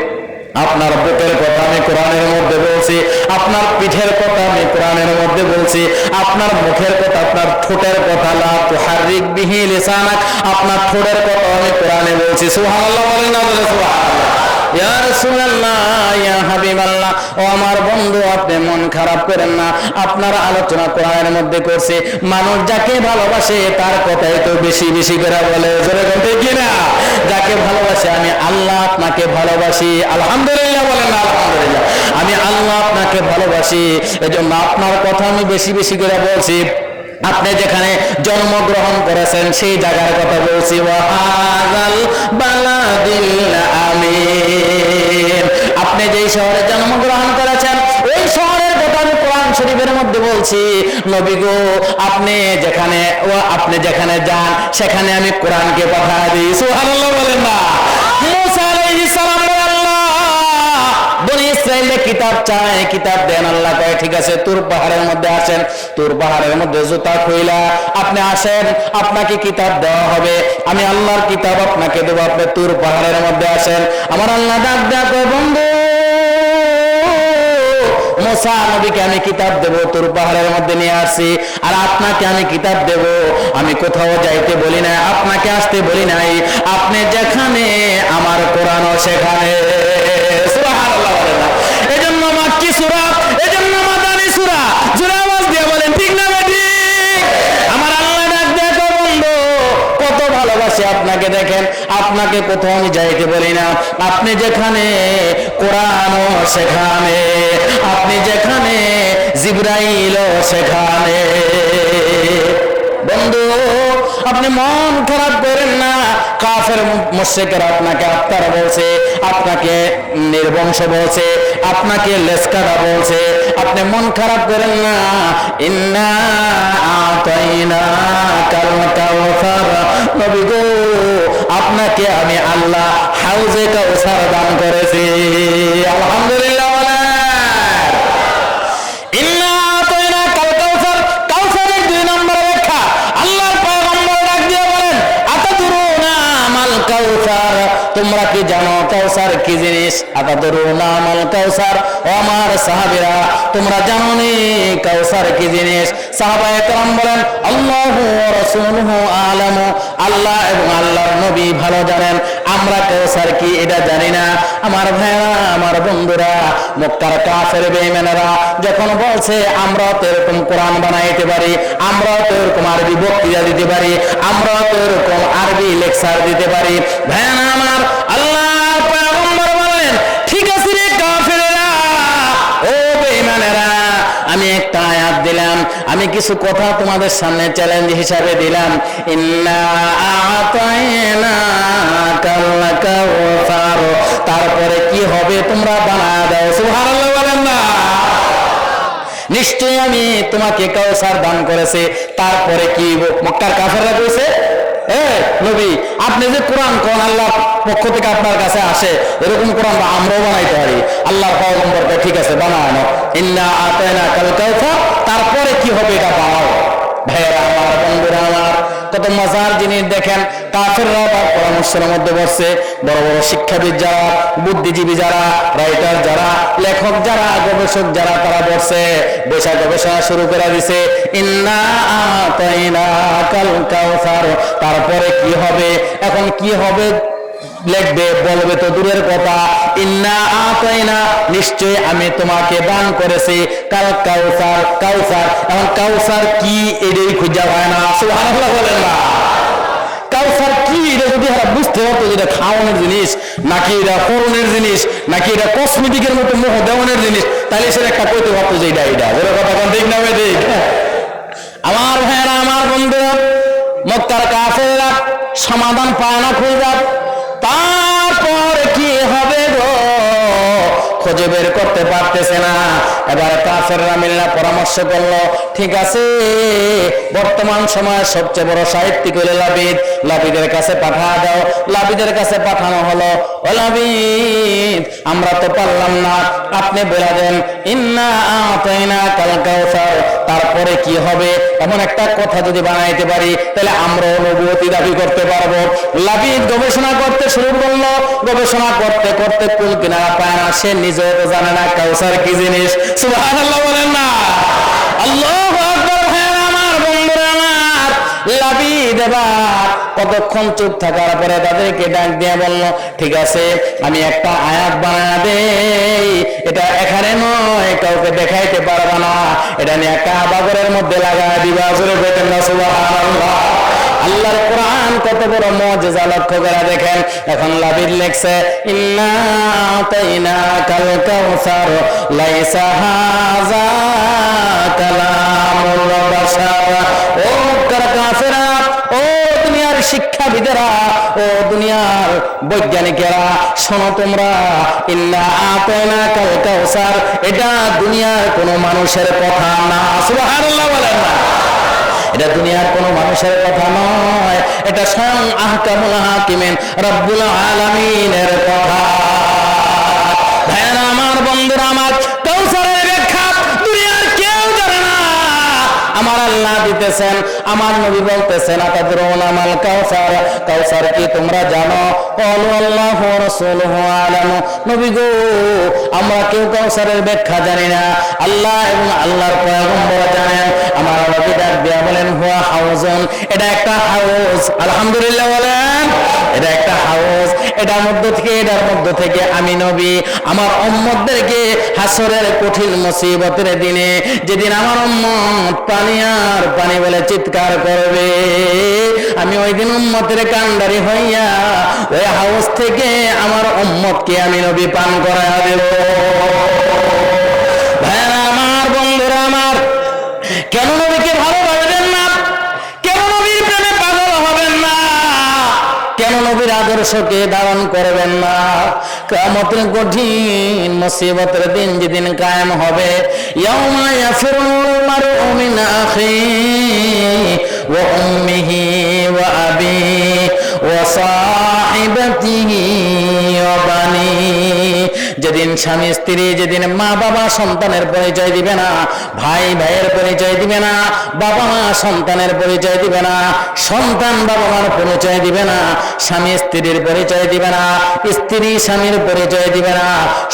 আপনার বুকের কথা আমি কোরআনের মধ্যে বলছি, আপনার পিঠের কথা আমি কোরআনের মধ্যে বলছি, আপনার মুখের কথা, আপনার ঠোঁটের কথা, লা তুহাররিক বিহি লিসানাক, আপনার ঠোঁটের কথা আমি কোরআনে বলছি। সুবহানাল্লাহ বলেন না? বলে সুবহানাল্লাহ। ইয়া রাসূলুল্লাহ, ইয়া হাবিবাল্লাহ, ও আমার বন্ধু, আপনি মন খারাপ করেন না। আপনার আলোচনা কোরআনের মধ্যে করছে, মানুষ যাকে ভালোবাসে তার কথাই তো বেশি বেশি করে বলে। জোরে বলতে কি না? যাকে ভালোবাসে, আমি আল্লাহ আপনাকে ভালোবাসি। আলহামদুলিল্লাহ বলেন না? আলহামদুলিল্লাহ, আমি আল্লাহ আপনাকে ভালোবাসি, এজন্য আপনার কথা আমি বেশি বেশি করে বলছি। আপনি যেখানে জন্মগ্রহণ করেছেন সেই জায়গার কথা বলছি, ওয়াহাযাল বালাদিল আমিন, আপনি যেই শহরে জন্মগ্রহণ করেছেন ওই শহরের কথা আমি কোরআন শরীফের মধ্যে বলছি। নবী গো, আপনি যেখানে যান সেখানে আমি কোরআনকে পাঠিয়ে দিই। সুবহানাল্লাহ বলেন না? মুসা আলাইহিস সালাম, আল্লাহ বনি ইসরাইল চাইলে কিতাব চায়, কিতাব দেন। আল্লাহ কয় ঠিক আছে, তুর পাহাড়ের মধ্যে আসেন। তুর পাহাড়ের মধ্যে জুতা খুইলা আপনি আসেন, আপনাকে কিতাব দেওয়া হবে। আমি আল্লাহর কিতাব আপনাকে দেবো, আপনি তুর পাহাড়ের মধ্যে আসেন। আমার আল্লাহ ডাক দেখো বন্ধু, মুসা নবীকে আমি কিতাব দেব, তুর পাহাড়ের মধ্যে নিয়ে আসছি। আর আপনাকে আমি কিতাব দেব। আমি কোথাও যাইতে বলি নাই, আপনাকে আসতে বলি নাই। আপনি যেখানে আমার কোরআন সেখানে। সুবহানাল্লাহ বলেন না? এজন্য মাক্কি সূরা, এজন্য মাদানী সূরা। জোরে আওয়াজ দিয়ে বলেন ঠিক না ঠিক? আমার আল্লাহ ডাক দেখো বন্ধু, কত ভালোবাসে আপনাকে। দেখেন, আপনাকে কোথাও আমি যাইতে বলি না। আপনি যেখানে কোরআন সেখানে, আপনি যেখানে জিবরাইল সেখানে। বন্ধু, আপনি মন খারাপ করেন না। কাফের মুশরিকরা আপনাকে আত্মার বলছে, আপনাকে নির্বংশ বলছে, আপনাকে লেসকাটা বলছে। আপনি মন খারাপ করেন না। ইন্না আতাইনা কাল কাউসার। নবী গো, আপনাকে আমি আল্লাহ হাউজে কাউসার দান করেছি। আলহামদুলিল্লাহ। ইন্না আতাইনা কাল কাউসার, কাউসারের 2 নম্বর ব্যাখ্যা আল্লাহর পয়গম্বর ডাক দিয়ে বলেন, আতাদুরুনা মাল কাউসার। তোমরা কি জানো কাউসার কি জিনিস? আতাদুরুনা মাল কাউসার। ও আমার সাহাবীরা, তোমরা জানো নি কাউসার কি জিনিস? সাহাবায়ে কেরাম বলেন, আল্লাহু ওয়া রাসূলুহু আ'লামু। আল্লাহ এবং আল্লাহর নবী ভালো জানেন। আমরা কাউসার কি এটা জানি না। আমার ভাইরা, আমার বন্ধুরা, মক্কার কাফের বেঈমানেরা যখন বলছে আমরা তো এরকম কোরআন বানাইতে পারি, আমরা তো এরকম আরবি বক্তৃতা দিতে পারি, আমরা তো এরকম আরবি লেকচার দিতে পারি, ভাইরা আমার, আল্লাহর পয়গম্বর বললেন ঠিক আছে রে কাফেরেরা, ও বেঈমানেরা, আমি একটা আয়াত দিলাম, আমি কিছু কথা তোমাদের সামনে চ্যালেঞ্জ হিসাবে দিলাম। ইন্না আতাইনা কাল কাউসার। তারপরে কি হবে তোমরা বানায় দাও। সুবহানাল্লাহ বলেন না? নিশ্চয়ই আমি তোমাকে কাউসার দান করেছি। তারপরে কি? মক্কার কাফেররা কইছে, এ নবী, আপনি যে কোরআন কোন আল্লাহ পক্ষ থেকে আপনার কাছে আসে, এরকম কোরআন আমরাও বানাইতে পারি। আল্লাহর পয়গম্বরকে ঠিক আছে বানানো। ইন্না আতাইনা কাল কাউসার। তারপরে কি হবে এটা বানাও। ভাইয়েরা আমার, বন্ধুরা আমার, কত মজার জিনিস দেখেন। কাফেররা পরামর্শের মধ্যে বসছে, বড় বড় শিক্ষাবিদ যারা, বুদ্ধিজীবী যারা, রাইটার যারা, লেখক যারা, গবেষক যারা, তারা বসছে, বসে গবেষণা শুরু করে দিছে। ইন্না আতাইনা কাল কাউসার। তারপরে কি হবে? এখন কি হবে লিখবে, বলবে তো দূরের কথা। ইন্না আতাইনা, নিশ্চয় আমি তোমাকে দান করেছি কাল কাউসার। কাউসার, এখন কাউসার কি এটাই খুঁজে হয় না। সুবহানাল্লাহ বলেন না? কাউসার কি এটা যদি আমরা বুঝতে পারতো, যেটা খাওয়ানোর জিনিস নাকি এটা করণের জিনিস নাকি এটা কসমেটিকের মতো মোহ দেওয়ানোর জিনিস, তাহলে সেটা একটা কইতে পারতো যে এটা এটা। ওরা কথা কোন ঠিক না ঠিক? আমার ভাইয়েরা, আমার বন্ধুরা, মক্কার কাফেররা সমাধান পায় না খুঁজে। তারপর কি হবে গো খুঁজে বের করতে পারতেছে না। এবার কাফেররা মিল্লা পরামর্শ করলো, ঠিক আছে, বর্তমান সময়ের সবচেয়ে বড় সাহিত্যিক হলো লাবিদ, লাবিদের কাছে পাঠা দাও। লাবিদের কাছে পাঠানো হলো। ও লাবিদ, আমরা তো পারলাম না, আপনি বলে দেন ইন্না আতাইনা কাল কাউসার। তারপরে কি হবে এমন একটা কথা যদি বানাইতে পারি, তাহলে আমরা অনুভূতি দাবি করতে পারবো। লাবিদ গবেষণা করতে শুরু করলো। গবেষণা করতে করতে কুল কিনারা পায় না, সে নিজেও তো জানে না কাউসার কি জিনিস। সুবহানাল্লাহ বলেন না? আল্লাহু আকবার। হ্যাঁ আমার বন্ধুরা আমার, লাবিদ এবার কতক্ষণ চুপ থাকার পরে তাদেরকে ডাক দিয়ে বলল, ঠিক আছে, আমি একটা আয়াত বানায় দেই, এটা এখানে নয়, কাউকে দেখাইতে পারবা না, এটা নিয়ে কাবা ঘরের মধ্যে লাগায় দিবা। জোরে বলেন না সুবহানাল্লাহ? আল্লাহর কোরআন কত বড় মুজিজা লক্ষ্য করে দেখেন। এখন লাবিদ লেখছে, ইন্না আতাইনা কাল কাউসার লাইসা হাযা কালামুল বাশার। ও কাফেররা, ও দুনিয়ার শিক্ষাবিদেরা, ও দুনিয়ার বৈজ্ঞানিকেরা, শোনো তোমরা, ইন্না আতাইনা কাল কাউসার, এটা দুনিয়ার কোনো মানুষের কথা না। সুবহানাল্লাহ বলেন না? এটা দুনিয়ার কোনো মানুষের কথা নয়, এটা স্বয়ং আহকামুল হাকিমিন রব্বুল আলামিনের কথা। ভাইরা আমার, বন্ধুরা আমার, কাউসারের ব্যাখ্যা দুনিয়ার কেউ জানে না। আমার আল্লাহ দিতেছেন, আমার নবী বলতেছেন, আতাদরুনা মাল কাউসার, কাউসার কি তোমরা জানো? ক্বালু আল্লাহু ওয়া রাসূলুহু আ'লামু। নবী গো, আমরা কেউ কাউসারের ব্যাখ্যা জানি না, আল্লাহ এবং আল্লাহর পয়গম্বর জানেন। আমার নবী ডাক দিয়া বলেন, হুয়া হাউজুন, এটা একটা হাউজ। আলহামদুলিল্লাহ বলেন, এটা একটা হাউজ। এটার মধ্য থেকে আমি নবী আমার উম্মতদেরকে হাসরের কঠিন মুসিবতের দিনে, যেদিন আমার উম্মত পানি আর পানি বলে চিৎকার করবে, আমি ওই দিন উম্মতের কান্ডারি হইয়া ওই হাউস থেকে আমার উম্মতকে আমি নবী পান করায়া দেব। ভাইরা আমার, বন্ধুরা আমার, কেন নবীকে ভালোবাসবেন না? কেন নবীর প্রেমে পাগল হবেন না? কেন নবীর আদর্শকে ধারণ করবেন না? কিয়ামতের কঠিন মুসিবতের দিন যেদিন কায়েম হবে, ইয়াউমা ইয়াফিরুল মারউ মিন আখিহি ওয়া উম্মিহি ওয়া আবিহি ওয়া সাহিবাতিহি ওয়া বানিহি। যেদিন স্বামী স্ত্রী, যেদিন মা বাবা সন্তানের পরিচয় দিবে না, ভাই ভাইয়ের পরিচয় দিবে না, বাবা মা সন্তানের পরিচয় দিবে না, সন্তান বাবা মার পরিচয় দিবে না, স্বামী স্ত্রীর পরিচয় দিবে না, স্ত্রী স্বামীর পরিচয় দিবে না,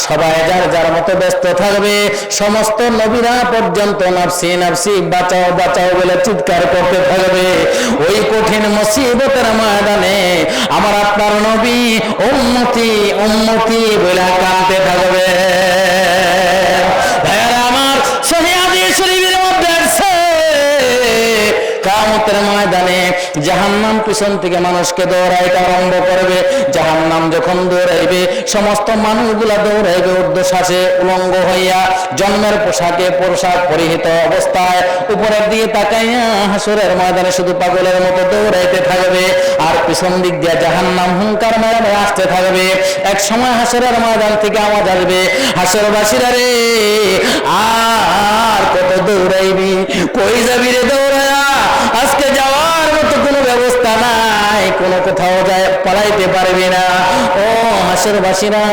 সবাই যার যার মতো ব্যস্ত থাকবে। সমস্ত নবীরা পর্যন্ত নাফসি নাফসি, বাঁচাও বাঁচাও বলে চিৎকার করতে থাকবে। ওই কঠিন মুসিবতের ময়দানে আমার আপনার নবী উম্মতি উম্মতি বলে কাঁদতে থাকবে। ভাইরা আমার, সহিহ হাদিস শরীফের মধ্যে আছে, কিয়ামতের ময়দানে জাহান্নাম পিছন থেকে মানুষকে দৌড়াইতে আরম্ভ করবে। জাহান্নাম যখন দৌড়াইবে, সমস্ত মানুষগুলা দৌড়াইবে ঊর্ধ্বশ্বাসে উলঙ্গ হইয়া, জন্মের পোশাক পরিহিত অবস্থায়, উপরের দিকে তাকাইয়া হাসরের ময়দানে শুধু পাগলের মতো দৌড়াইতে থাকবে। আর পিছন দিক দিয়ে জাহান্নাম হুঙ্কার মেরে আসতে থাকবে। এক সময় হাসরের ময়দান থেকে আওয়াজ আসবে, হাসরবাসীরা রে, আর কত দৌড়াইবি? কই যাবি রে দৌড়ায়া? আজকে যাওয়ার মতো কোনো ব্যবস্থা নাই, কোনো কোথাও যায় পালাইতে পারবি না। ও হাসরবাসীরা,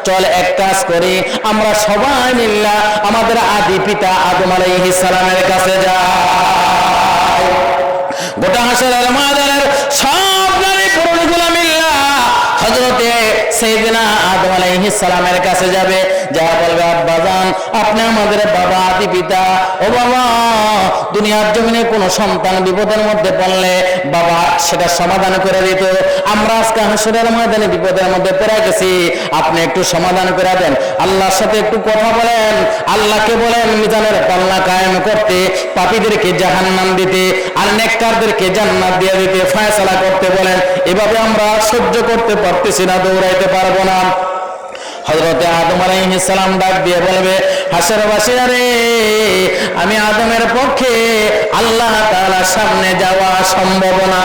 চল এক কাজ করি, আমরা সবাই মিল্লা আমাদের আদি পিতা আদম আলাইহিস সালামের কাছে যাই। গোটা হাসরের ময়দানের সব নারী পুরুষগুলা মিল্লা হযরতে সাইয়েদনা আদম আলাইহিস সালামের কাছে যাবে। যা বলবে, আব্বাজান, আপনি আমাদের বাবা, আদি পিতা। ও বাবা, দুনিয়ার জমিনে কোনো সন্তান বিপদের মধ্যে পড়লে বাবা সেটা সমাধান করে দিত। আমরা আজকে হাসরের ময়দানে বিপদের মধ্যে পড়ে গেছি, আপনি একটু সমাধান করে দেন। আল্লাহর সাথে একটু কথা বলেন, আল্লাহকে বলেন মিজানের পাল্লা কায়েম করতে, পাপীদেরকে জাহান্নাম দিতে আর নেককারদেরকে জান্নাত দিয়ে দিতে ফয়সালা করতে বলেন। এভাবে আমরা সহ্য করতে পারতেছি না, দৌড়াইতে পারবো না। হযরতে আদম আলাইহিস সালাম ডাক দিয়ে বলবে, হাসরবাসীরা রে, আমি আদমের পক্ষে আল্লাহ তাআলার সামনে যাওয়া সম্ভব না,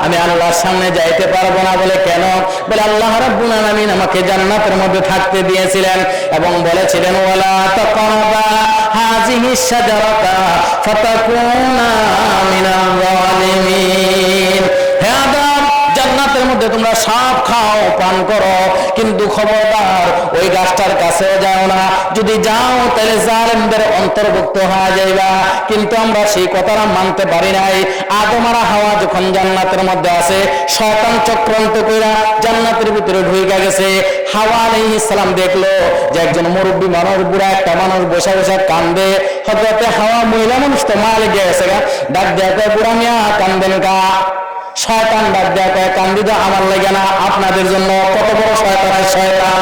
আমি আল্লাহর সামনে যাইতে পারবো না। বলে কেন? বলে আল্লাহ রাব্বুল আলামিন আমাকে জান্নাতের মধ্যে থাকতে দিয়েছিলেন এবং বলেছিলেন, ওয়ালা তাকরাবা হাযিহিস শাজারাতা ফাতাকুনা মিনাল যালিমিন। হে আদম, জান্নাতের মধ্যে তোমরা সব খাও, পান করো, কিন্তু খবরদার ওই গাছটার কাছেও যাও না। যদি যাও তাহলে জালেমদের অন্তর্ভুক্ত হয়ে যাইবা। কিন্তু আমরা সেই কথাটা মানতে পারি নাই। আদম আর হাওয়া যখন জান্নাতের মধ্যে আছে, শয়তান চক্রান্ত কইরা জান্নাতের ভিতরে ঢুকে গেছে। হাওয়া আলাইহিস সালাম দেখলো যে একজন মুরব্বী মানুষ, বুড়া একটা মানুষ বসে বসে কান্দে। হযরতে হাওয়া মহিলা মানুষ তো মারা গেছে, ডাক দেয়া কয়, বুড়া মিয়া কান্দেন কা? শয়তান ডাক দেয়া কয়, কান্দি তো আমার লাগে না, আপনাদের জন্য। কত বড় শয়তানের শয়তান!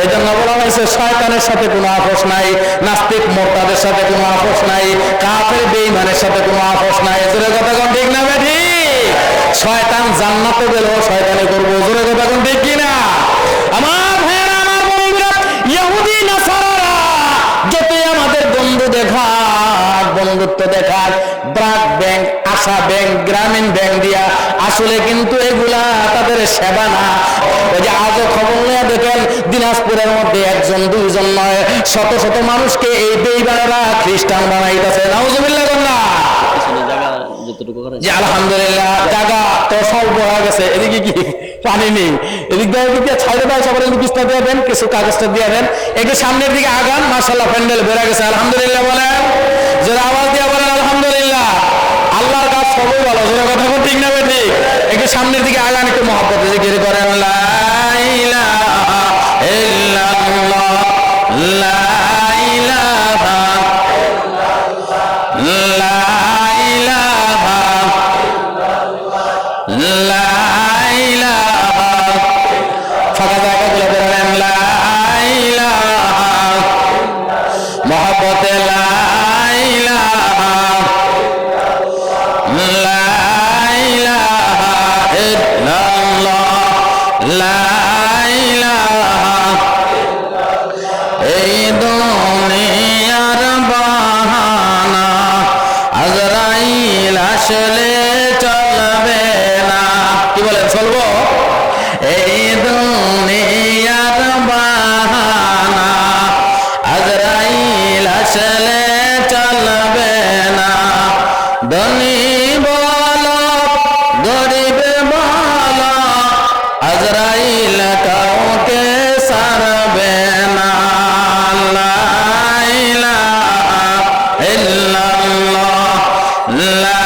এজন্য বলা হয়েছে শয়তানের সাথে কোনো আপোষ নাই, নাস্তিক মোরতাদের সাথে কোনো আপোষ নাই, কাফের বেঈমানের সাথে কোনো আপোষ নাই। জোরে কথা কোন ঠিক না বেঠি? শয়তান জান্নাতে গেলেও শয়তানি করবো। জোরে কথা কোন ঠিক কিনা? আমার ভাইয়েরা, আমার বন্ধুরা, ইহুদি নাসারারা যতই আমাদের বন্ধু দেখাক, বন্ধুত্ব দেখাক, ব্রাক ব্যাংক, আশা ব্যাংক, গ্রামীণ ব্যাংক দিয়া, আসলে কিন্তু এগুলা তাদের সেবা না। ওই যে আজও খবর নিয়ে দেখেন, দিনাজপুরের মধ্যে একজন দুইজন নয়, শত শত মানুষকে এই বেঈমানেরা খ্রিস্টান বানাইতেছে। নাউজুবিল্লাহ। জি আলহামদুলিল্লাহ, জায়গা তো স্বল্প হয়ে গেছে, এদিকে কি পানি নেই, এদিক দিয়ে ছাইড়ে দেয়, সবার বিছনা দিয়ে দেন, কিছু কাগজটা দিয়ে দেন, একটু সামনের দিকে আগান, মাশাআল্লাহ প্যান্ডেল বেড়ে গেছে, আলহামদুলিল্লাহ বলেন, যারা আওয়াজ দিয়ে বলেন আলহামদুলিল্লাহ। আল্লাহর কাজ সবই ভালো, যারা কথা বল ঠিক না বেঠিক, একটু সামনের দিকে আগান, একটু মহব্বতে জিকির করেন, লা ইলাহা ইল্লাল্লাহ, লা ইলাহা লা ইলাহা লা ইলাহা, ফাঁকা জায়গাগুলো বলেন লা ইলাহা, মহব্বতে লা ইলাহা লা ইলাহা ইল্লাল্লাহ, লা ইলাহা, এই দুনিয়ার বাহানা আজরাইল আসলে চলবে না, কি বলেন চলবো? এই দুনিয়ার বাহানা আজরাইল আসলে চলবে না, ধনী বলো গরিব বলো আজরাইল কাউকে ছাড়বে না, লা ইলাহা ইল্লাল্লাহ, লা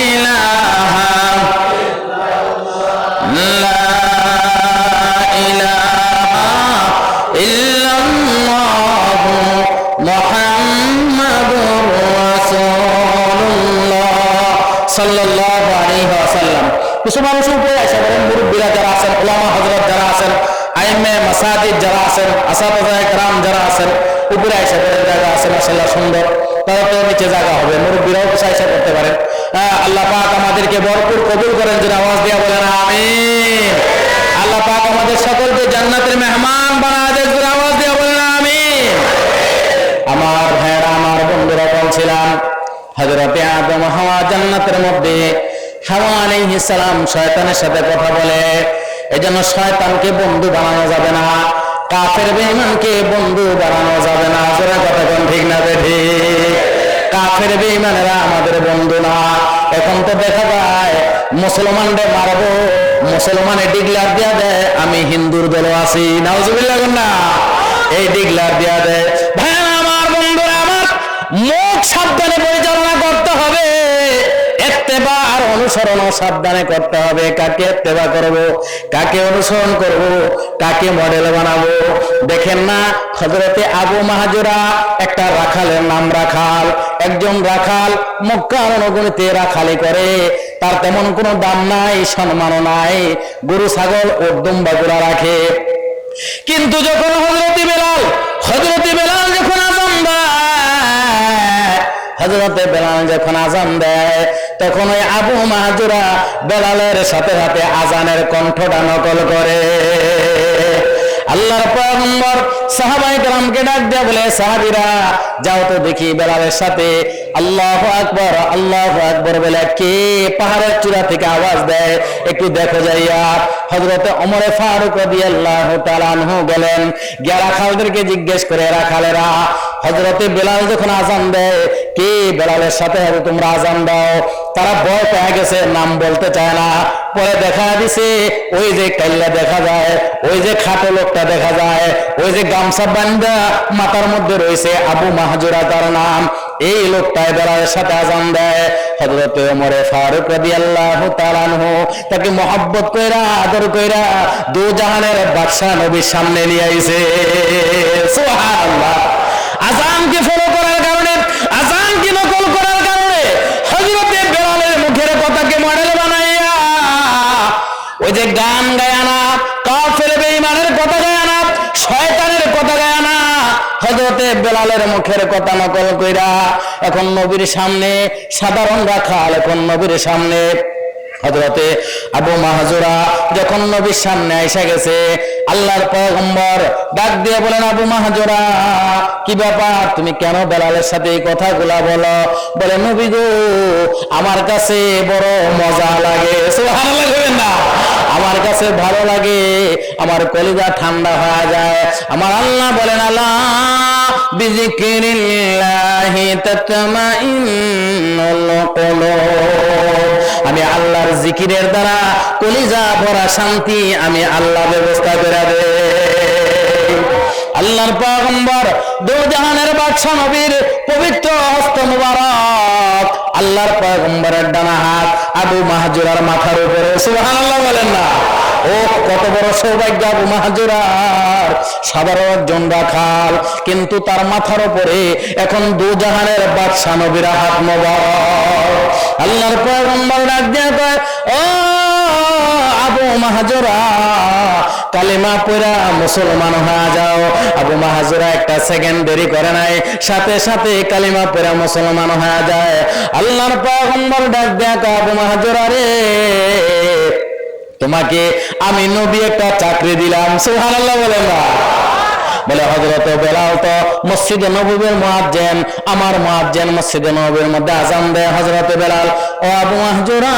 ইলাহা লা ইলাহা ইল্লাল্লাহ, মুহাম্মাদুর রাসূলুল্লাহ সাল্লাল্লাহু আলাইহি ওয়াসাল্লাম। কিছু মানুষ উপরে আসে বলেন, মুরব্বিরা যারা আছেন, উলামা হযরত যারা আছেন, আইম্মে মাসাজিদ যারা আছেন, আসাতিজা کرام যারা আছেন, উপরে আসে বলেন জায়গা আছে মাশাআল্লাহ সুন্দর, তারা তো নিচে জায়গা হবে, মুরব্বিরাও কিছু আশা করতে পারেন। আল্লাহ পাক আমাদেরকে ভরপুর কবুল করেন, যেন আওয়াজ দিয়ে বলেন আমিন। আল্লাহ পাক আমাদের সকলকে জান্নাতের মেহমান বানায় দেন, যেন আওয়াজ দিয়ে বলেন আমিন। আমার ভাইরা, আমার বন্ধুরা বলছিলাম, হযরতে আদম হাওয়া জান্নাতের মধ্যে, হাওয়া আলাইহিস সালাম শয়তানের সাথে কথা বলে, এজন্য শয়তানকে বন্ধু বানানো যাবে না, কাফের বেঈমানকে বন্ধু বানানো যাবে না, জোরে কথা কোন ঠিক না বেঠিক? কাফের বেঈমানেরা আমাদের বন্ধু না। এখন তো দেখা যায় মুসলমানদের মারবো, মুসলমানে ডিগলার দিয়া দেয় আমি হিন্দুর দলে আছি, নাউজুবিল্লাহ না, এই ডিগলার দিয়া দেয়। ভাই আমার, বন্ধুরা আমার, মুখ সাবধানে পরিচালনা করতে হবে, ইত্তেবা আর অনুসরণ সাবধানে করতে হবে। কাকে ইত্তেবা করব, কাকে অনুসরণ করব, কাকে মডেল বানাবো? দেখেন না, হযরতে আবু মাহজুরা একটা রাখালের নাম রাখাল, একজন রাখাল মক্কার অনুগণিতে রাখালি করে, তার তেমন কোনো দাম নাই, সম্মানও নাই, গরু ছাগল ও দুম্বাগুলা রাখে। কিন্তু যখন হযরতে বেলাল যখন আযান দেয়, হযরতে বেলাল যখন আযান দেয়, তখন ওই আবু মাহজুরা বেলালের সাথে সাথে আযানের কণ্ঠটা নকল করে। আল্লাহর পয়গম্বর সাহাবায়ে কেরামকে ডাক দিয়ে বলে, সাহাবীরা যাও তো দেখি বেলালের সাথে আল্লাহু আকবার বলে কে পাহাড়ের চূড়া থেকে আওয়াজ দেয়, একটু দেখো যাইয়া। হযরতে ওমর ফারুক রাদিয়াল্লাহু তাআলা আনহু গেলেন, গিয়া রাখালদেরকে জিজ্ঞেস করে, রাখালেরা হযরতে বেলাল যখন আযান দেয়, কে বেলালের সাথে তোমরা আযান দাও? তারা ভয় পেয়ে গেছে, নাম বলতে চায় না। পরে দেখা দিছে ওই যে কাল্লা দেখা যায়, ওই যে খাটো লোকটা দেখা যায়, ওই যে গামছা বান্ধা মাথার মধ্যে রয়েছে আবু মাহজুরা তার নাম, এই লোকটাই বেলালের সাথে আযান দেয়। হযরতে ওমর ফারুক রাদিয়াল্লাহু তাআলা আনহু তাকে মহব্বত কইরা আদর কইরা দু জাহানের বাদশা নবীর সামনে নিয়ে আইছে। সুবহানাল্লাহ। আযানকে ফলো করার কারণে, আযানকে নকল করার কারণে হযরতে বেলালের মুখের কথাকে মডেল বানাইয়া ওই যে গান গায় না, কাফের বেঈমানের কথা গায় না, শয়তানের কথা গায় না, হযরতে বেলালের মুখের কথা নকল কইরা এখন নবীর সামনে সাধারণ রাখাল, এখন নবীর সামনে হযরতে আবু মাহজুরা যখন নবীর সামনে এসে গেছে, আল্লাহর পয়গম্বর ডাক দিয়ে বলেন, আবু মাহজুরা কি ব্যাপার, তুমি কেন বেলালের সাথে এই কথাগুলা বলো? বলে, নবী গো, আমার কাছে বড় মজা লাগে। সুবহানাল্লাহ বলেন না, আমার কাছে ভালো লাগে, আমার কলিজা ঠান্ডা হয়ে যায়। আমার আল্লাহ বলেন, আল্লাহ বিযিকরিল্লাহি তাতমাইন্নুল কুলুব, আমি আল্লাহর জিকিরের দ্বারা কলিজা ভরা শান্তি আমি আল্লাহ ব্যবস্থা করে দেই। আল্লাহর পয়গম্বর দু জাহানের বাদশা নবীর পবিত্র হস্ত মুবারক আল্লাহর পয়গম্বরের ডানা হাত আবু মাহজুরার মাথার উপরে, সুবহানাল্লাহ বলেন না। ও কত বড় সৌভাগ্য আবু মাহজুরার, সাধারণ একজন রাখাল, কিন্তু তার মাথার উপরে এখন দু জাহানের বাদশা নবীর হাত মোবারক। আল্লাহর পয়গম্বর ডাক দিয়ে কয়, ও আবু মাহজুরা, কালেমা পড়া মুসলমান হয়ে যাও। আবু মাহজুরা একটা সেকেন্ড দেরি করে নাই, সাথে সাথে কালেমা পড়া মুসলমান হয়ে যায়। আল্লাহর পয়গম্বর ডাক দেয়া কয়, আবু মাহজুরা রে, তোমাকে আমি নবী একটা চাকরি দিলাম, সুবহানাল্লাহ বলেন না। বলে হযরত বেলাল তো মসজিদে নববীর মুয়াজ্জিন, আমার মুয়াজ্জিন মসজিদে নববীর মধ্যে আযান দেয়। হযরত বেলাল, ও আবু মাহজুরা,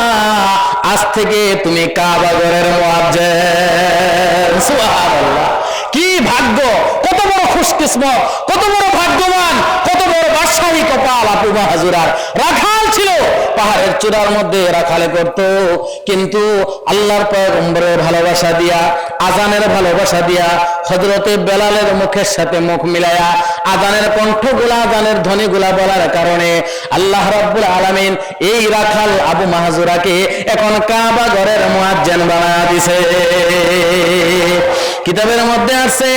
আজ থেকে তুমি কাবা ঘরের মুয়াজ্জিন। সুবহানাল্লাহ, কি ভাগ্য, কত বড় খুশকিসমত, কত বড় ভাগ্যবান, কত বড় বাদশাহী কপাল আবু মাহজুরার। রাখাল ছিল, পাহাড়ের চূড়ার মধ্যে রাখালে করত, কিন্তু আল্লাহর পয়গম্বরের ভালোবাসা দিয়া, আজানের ভালোবাসা দিয়া, হযরতে বেলালের মুখের সাথে মুখ মিলায়া আজানের কণ্ঠগুলা, আজানের ধ্বনিগুলা বলার কারণে আল্লাহ রাব্বুল আলামিন এই রাখাল আবু মাহজুরাকে এখন কাবা ঘরের মুয়াজ্জিন বানায়া দিছে। কিতাবের মধ্যে আছে,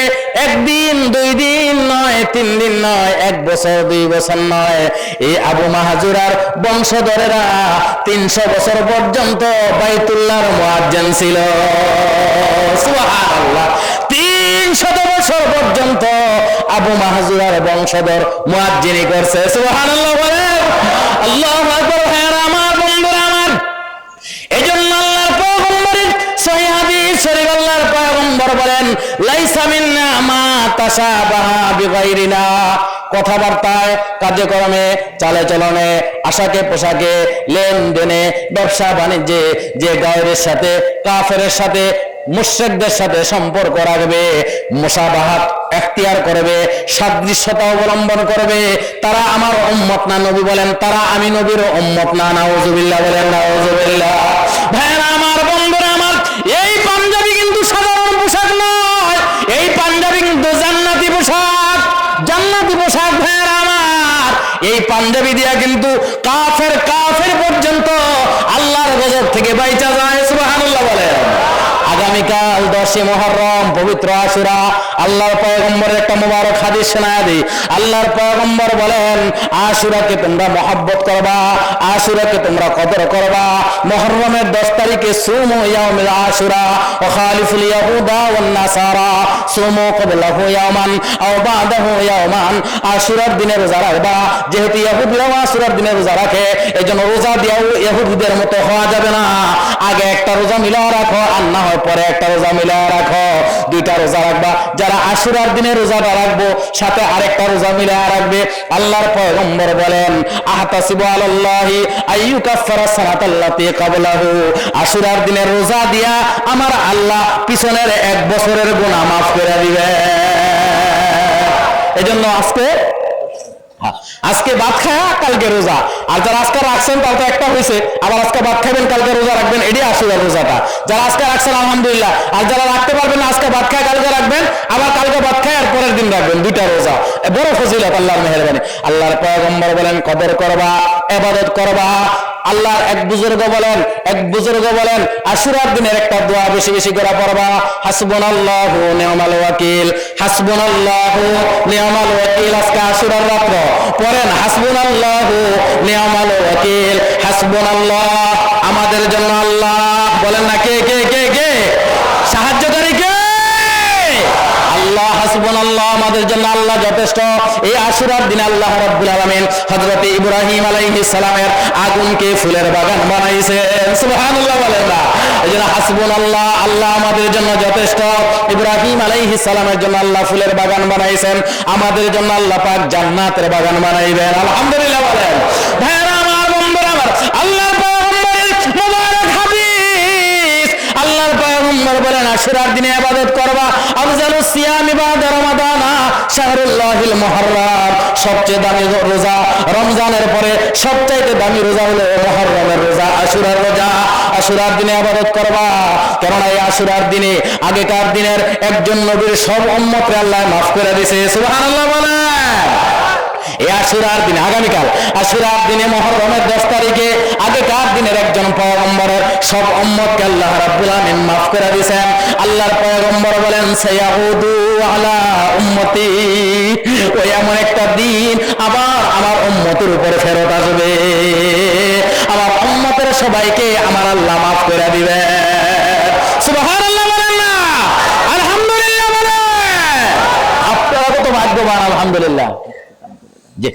একদিন দুই দিন নয়, তিন দিন নয়, এক বছর দুই বছর নয়, এই আবু মাহজুরার বংশধরেরা 300 বছর পর্যন্ত বাইতুল্লাহর মুয়াজ্জিন ছিল। সুবহানাল্লাহ, 300 বছর পর্যন্ত আবু মাহজুরার বংশধর মুয়াজ্জিনি করছে। সুবহানাল্লাহ বলেন, আল্লাহু আকবার। হ্যাঁ আমার বন্ধুরা আমার, এজন্য আল্লাহর পয়গম্বরের সহিহ হাদিস শরীফ আল্লাহর পয়গম্বর বলেন, লাইসা মিন্না মা তাশাবাহা বিগাইরিনা। কথাবার্তায়, কার্যক্রমে, চালে চলনে, আশাকে পোশাকে, লেনদেনে, ব্যবসা বাণিজ্যে যে গায়রের সাথে, কাফেরের সাথে, মুশরিকদের সাথে সম্পর্ক রাখবে, মুসাবাহাত এখতিয়ার করবে, সাদৃশ্যতা অবলম্বন করবে, তারা আমার উম্মত না। নবী বলেন, তারা আমি নবীর উম্মত না। নাউযুবিল্লাহ বলেন, নাউযুবিল্লাহ। ভাইরা আমার, বন্ধুরা আমার, এই পাঞ্জাবি কিন্তু সাধারণ পোশাক নয়, এই পাঞ্জাবি কিন্তু জান্নাতি পোশাক, জান্নাতি পোশাক। ভাইরা আমার, এই পাঞ্জাবি দিয়া কিন্তু কাফের পর্যন্ত আল্লাহর গজব থেকে বাইচা যায়। সুবহানাল্লাহ বলেন। আগামীকাল 10 মুহররম, পবিত্র আশুরা। আল্লাহর পয়গম্বরের একটা মুবারক হাদিস শোনায় দিই। আল্লাহর পয়গম্বর বলেন, আশুরাকে তোমরা মহব্বত করবা, আশুরাকে তোমরা কদর করবা। মুহররমের 10 তারিখে সুমু ইয়াউমিল আশুরা ওয়া খালিফুল ইয়াহুদা ওয়ান নাসারা, সুমু ক্বাবলাহু ইয়াওমান আও বাদাহু ইয়াওমান। আশুরার দিনে রোজা রাখবা, যেহেতু ইহুদিরা আশুরার দিনে রোজা রাখে, এজন্য রোজা দিয়াও ইহুদিদের মতো হওয়া যাবে না। আগে একটা রোজা মিলা রাখো, আর না হয় পরে একটা রোজা মিলা রাখো। 2টা রোজা রাখবা, যারা আশুরার দিনে রোজাটা রাখবো সাথে আরেকটা রোজা মিলা রাখবে। আল্লাহর পয়গম্বর বলেন, আহতাসিবু আলাল্লাহি আইয়ুকাফফারা সানাতাল্লাতী ক্বাবলাহু। আশুরার দিনের রোজা দিয়া আমার আল্লাহ পিছনের 1 বছরের গুনাহ মাফ করে দিবে। এজন্য আজকে ভাত খায়া কালকে রোজা, আর যারা আজকে রাখছেন তার তো একটা হয়েছে, আবার আজকে ভাত খাবেন কালকে রোজা রাখবেন, এটাই আশুরার রোজাটা। যারা আজকে রাখছেন আলহামদুলিল্লাহ, আর যারা রাখতে পারবেন না, আজকে ভাত খায় কালকে রাখবেন, আবার কালকে ভাত খায় আর পরের দিন রাখবেন, 2টা রোজা। বড় ফজিলত, আল্লাহর মেহেরবানি। আল্লাহর পয়গম্বর বলেন, কদর করবা, ইবাদত করবা। আল্লাহর এক বুজুর্গ বলেন আশুরার দিনের একটা দোয়া বেশি বেশি করে পড়বা, হাসবুনাল্লাহু নি'মাল ওয়াকিল, হাসবুনাল্লাহু নি'মাল ওয়াকিল। আজকে আশুরার রাত পড়েন হাসবুনাল্লাহু নি'মাল ওয়াকিল, হাসবুনাল্লাহ, আমাদের জন্য আল্লাহ। বলেন না, কে কে কে কে সাহায্যকারী? কে? আল্লাহ। হাসবুনাল্লাহ, আমাদের জন্য আল্লাহ যথেষ্ট। এই আশুরার দিনে আল্লাহ রাব্বুল আলামিন হযরত ইব্রাহিম আলাইহিস সালামের আগুনকে ফুলের বাগান বানাইছেন। সুবহানাল্লাহ বলেন না। এজন্য হাসবুনাল্লাহ, আল্লাহ আমাদের জন্য যথেষ্ট। ইব্রাহিম আলাইহিস সালামের জন্য আল্লাহ ফুলের বাগান বানাইছেন, আমাদের জন্য আল্লাহ পাক জান্নাতের বাগান বানাইবেন। আলহামদুলিল্লাহ বলেন। ভাইরা আমার, বন্ধুরা আমার, আল্লাহর পয়গম্বরের মুবারক হাদিস। আল্লাহর পয়গম্বর বলেন, আশুরার দিনে ইবাদত করবা। আফজালুস সিয়ামি বাদা রমাদান শাহরুল্লাহিল মুহাররম, সবচেয়ে দামি রোজা রমজানের পরে সবচাইতে দামি রোজা হলো মুহররমের রোজা, আশুরার রোজা। আশুরার দিনে ইবাদত করবা, কেননা এই আশুরার দিনে আগেকার দিনের একজন নবীর সব উম্মতকে আল্লাহ মাফ করে দিয়েছে। সুবহানাল্লাহ বলেন। এই আশুরার দিনে, আগামীকাল আশুরার দিনে মুহররমের 10 তারিখে আগেকার দিনের একজন পয়গম্বরের সব উম্মতকে আল্লাহ রাব্বুল আলামিন মাফ করে দিয়েছেন। আল্লাহর পয়গম্বর বলেন সায়াউদু আলা উম্মতি, ওই এমন একটা দিন আবার আমার উম্মতের উপরে ফেরত আসবে, আমার উম্মতের সবাইকে আমার আল্লাহ মাফ করে দিবে। সুবহানাল্লাহ বলেন না, আলহামদুলিল্লাহ বলেন। আপনারা কত ভাগ্যবান, আলহামদুলিল্লাহ। জি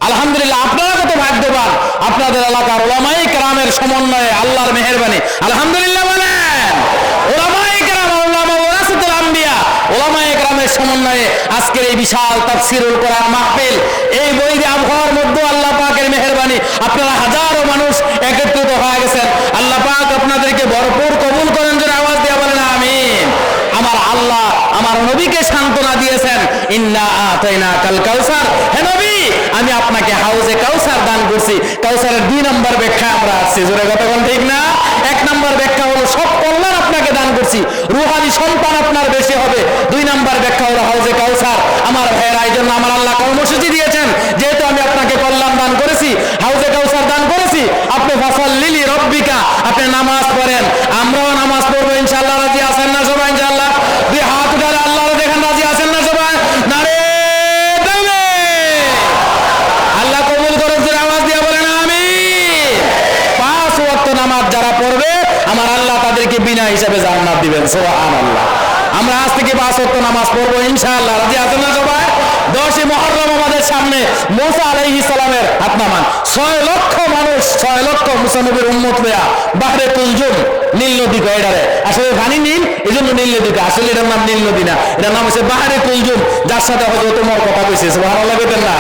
আলহামদুলিল্লাহ, আপনারা কত ভাগ্যবান, আপনাদের এলাকার উলামায়ে কেরামের সমন্বয়ে, আল্লাহর মেহেরবানি, আলহামদুলিল্লাহ বলেন। উলামায়ে কেরাম, উলামা ওয়ারাসাতুল আম্বিয়া, উলামায়ে কেরামের সমন্বয়ে আজকের এই বিশাল তাফসীরুল কোরআন মাহফিল, এই বৈরী আবহাওয়ার মধ্যে আল্লাহ পাকের মেহেরবানি আপনারা হাজারো মানুষ একত্রিত হয়ে গেছেন। আল্লাহ পাক আপনাদেরকে ভরপুর কবুল করেন, জোরে আওয়াজ দিয়ে বলেন আমিন। আমার আল্লাহ আমার নবীকে সান্ত্বনা দিয়েছেন, ইন্না আতাইনাকাল কাউসার, হে নবী আমি আপনাকে হাউজে কাউসার দান করছি। কাউসারের 2 নম্বর ব্যাখ্যা আমরা আসছি, জোরে কথা বলেন ঠিক না? 1 নম্বর ব্যাখ্যা হলো সব কল্যাণ আপনাকে দান করছি, রুহানি সন্তান আপনার বেশি হবে। 2 নম্বর ব্যাখ্যা হলো হাউজে কাউসার। আমার ভাইয়েরা, এই জন্য আমার আল্লাহ কর্মসূচি দিয়েছেন, যেহেতু আমি আপনাকে কল্যাণ দান করেছি, হাউজে কাউসার দান করেছি, আপনি ফাসাল্লি রব্বিকা, আপনি নামাজ পড়েন, আমরাও নামাজ পড়বো ইনশাআল্লাহ। রাজি আছেন না সবাই? ইনশাআল্লাহ 2 হাত উঠালে আল্লাহর দেখেন, রাজি আছেন না সবাই? নারে তাকবীর। আল্লাহ কবুল করেন, জোরে আওয়াজ দিয়ে বলেন আমিন। 5 ওয়াক্ত নামাজ যারা পড়বে আমার আল্লাহ তাদেরকে বিনা হিসাবে জান্নাত দিবেন। সুবহানাল্লাহ। আমরা আজ থেকে 5 ওয়াক্ত নামাজ পড়বো ইনশাআল্লাহ। রাজি আছেন না সবাই? 10 মুহররম আমাদের সামনে, মুসা আলাইহিস সালামের হাত নামান 6 লক্ষ মানুষ, 6 লক্ষ মুসা নবীর উম্মত হইয়া বাহরে কুলজুম, নীল নদী কয় এটারে, আসলে পানি নীল এজন্য নীল নদী কয়, আসলে এটার নাম নীল নদী না, এটার নাম হচ্ছে বাহরে কুলজুম, যার সাথে হযরত ওমর কথা কইছে। সুবহানাল্লাহ কইতেন না?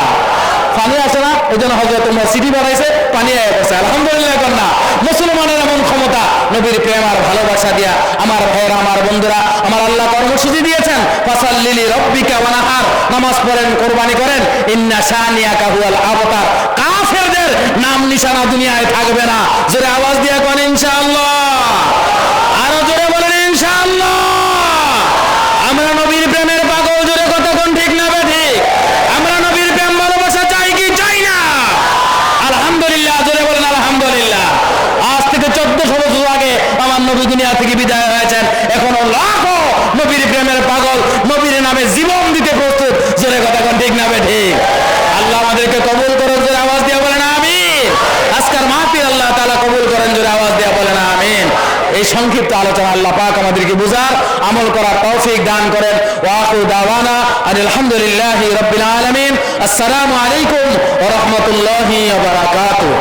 পানি আছে না, এজন্য হযরত ওমর সিটি বানাইছে, পানি আয়া গেছে। আলহামদুলিল্লাহ কর না? মুসলমানের এমন ক্ষমতা, নবীর প্রেম আর ভালোবাসা দিয়া আমার ভাইয়েরা, আমার বন্ধুরা, আমার আল্লাহ কর্মসূচি দিয়েছেন, ফাসাল্লি রব্বিকা ওয়ানহার, নামাজ পড়েন, কুরবানি করেন, ইন্না শানিয়াকা হুয়াল আবতার। কাফেরদের নাম নিশানা দুনিয়ায় থাকবে না। জোরে আওয়াজ দিয়ে কোন ইনশাআল্লাহ, আরো জোরে বলেন ইনশাআল্লাহ। আমরা নবীর প্রেমের পাগল, জোরে কথা কোন ঠিক না ঠিক? আমরা নবীর প্রেম ভালোবাসা চাই কি চাই না? আলহামদুলিল্লাহ, জোরে বলেন আলহামদুলিল্লাহ। আজ থেকে 1400 বছর আগে আমার নবী দুনিয়া থেকে বিদায় হয়েছেন, এখনো লাখো নবীর প্রেমের পাগল নবীর নামে জীবন দিতে প্রস্তুত। জোরে কথা কোন ঠিক না ঠিক? আল্লাহ আমাদেরকে কবুল করেন, জোরে আওয়াজ দিয়ে বলেন আমিন। আজকের মাহফিল আল্লাহ তাআলা কবুল করেন, জোরে আওয়াজ দিয়ে বলেন আমিন। এই সংক্ষিপ্ত আলোচনা আল্লাহ পাক আমাদেরকে বুঝার, আমল করার তৌফিক দান করেন। ওয়া আখিরু দাওয়ানা আলহামদুলিল্লাহি রাব্বিল আলামিন। আসসালামু আলাইকুম ওয়া রাহমাতুল্লাহি ওয়া বারাকাতুহু।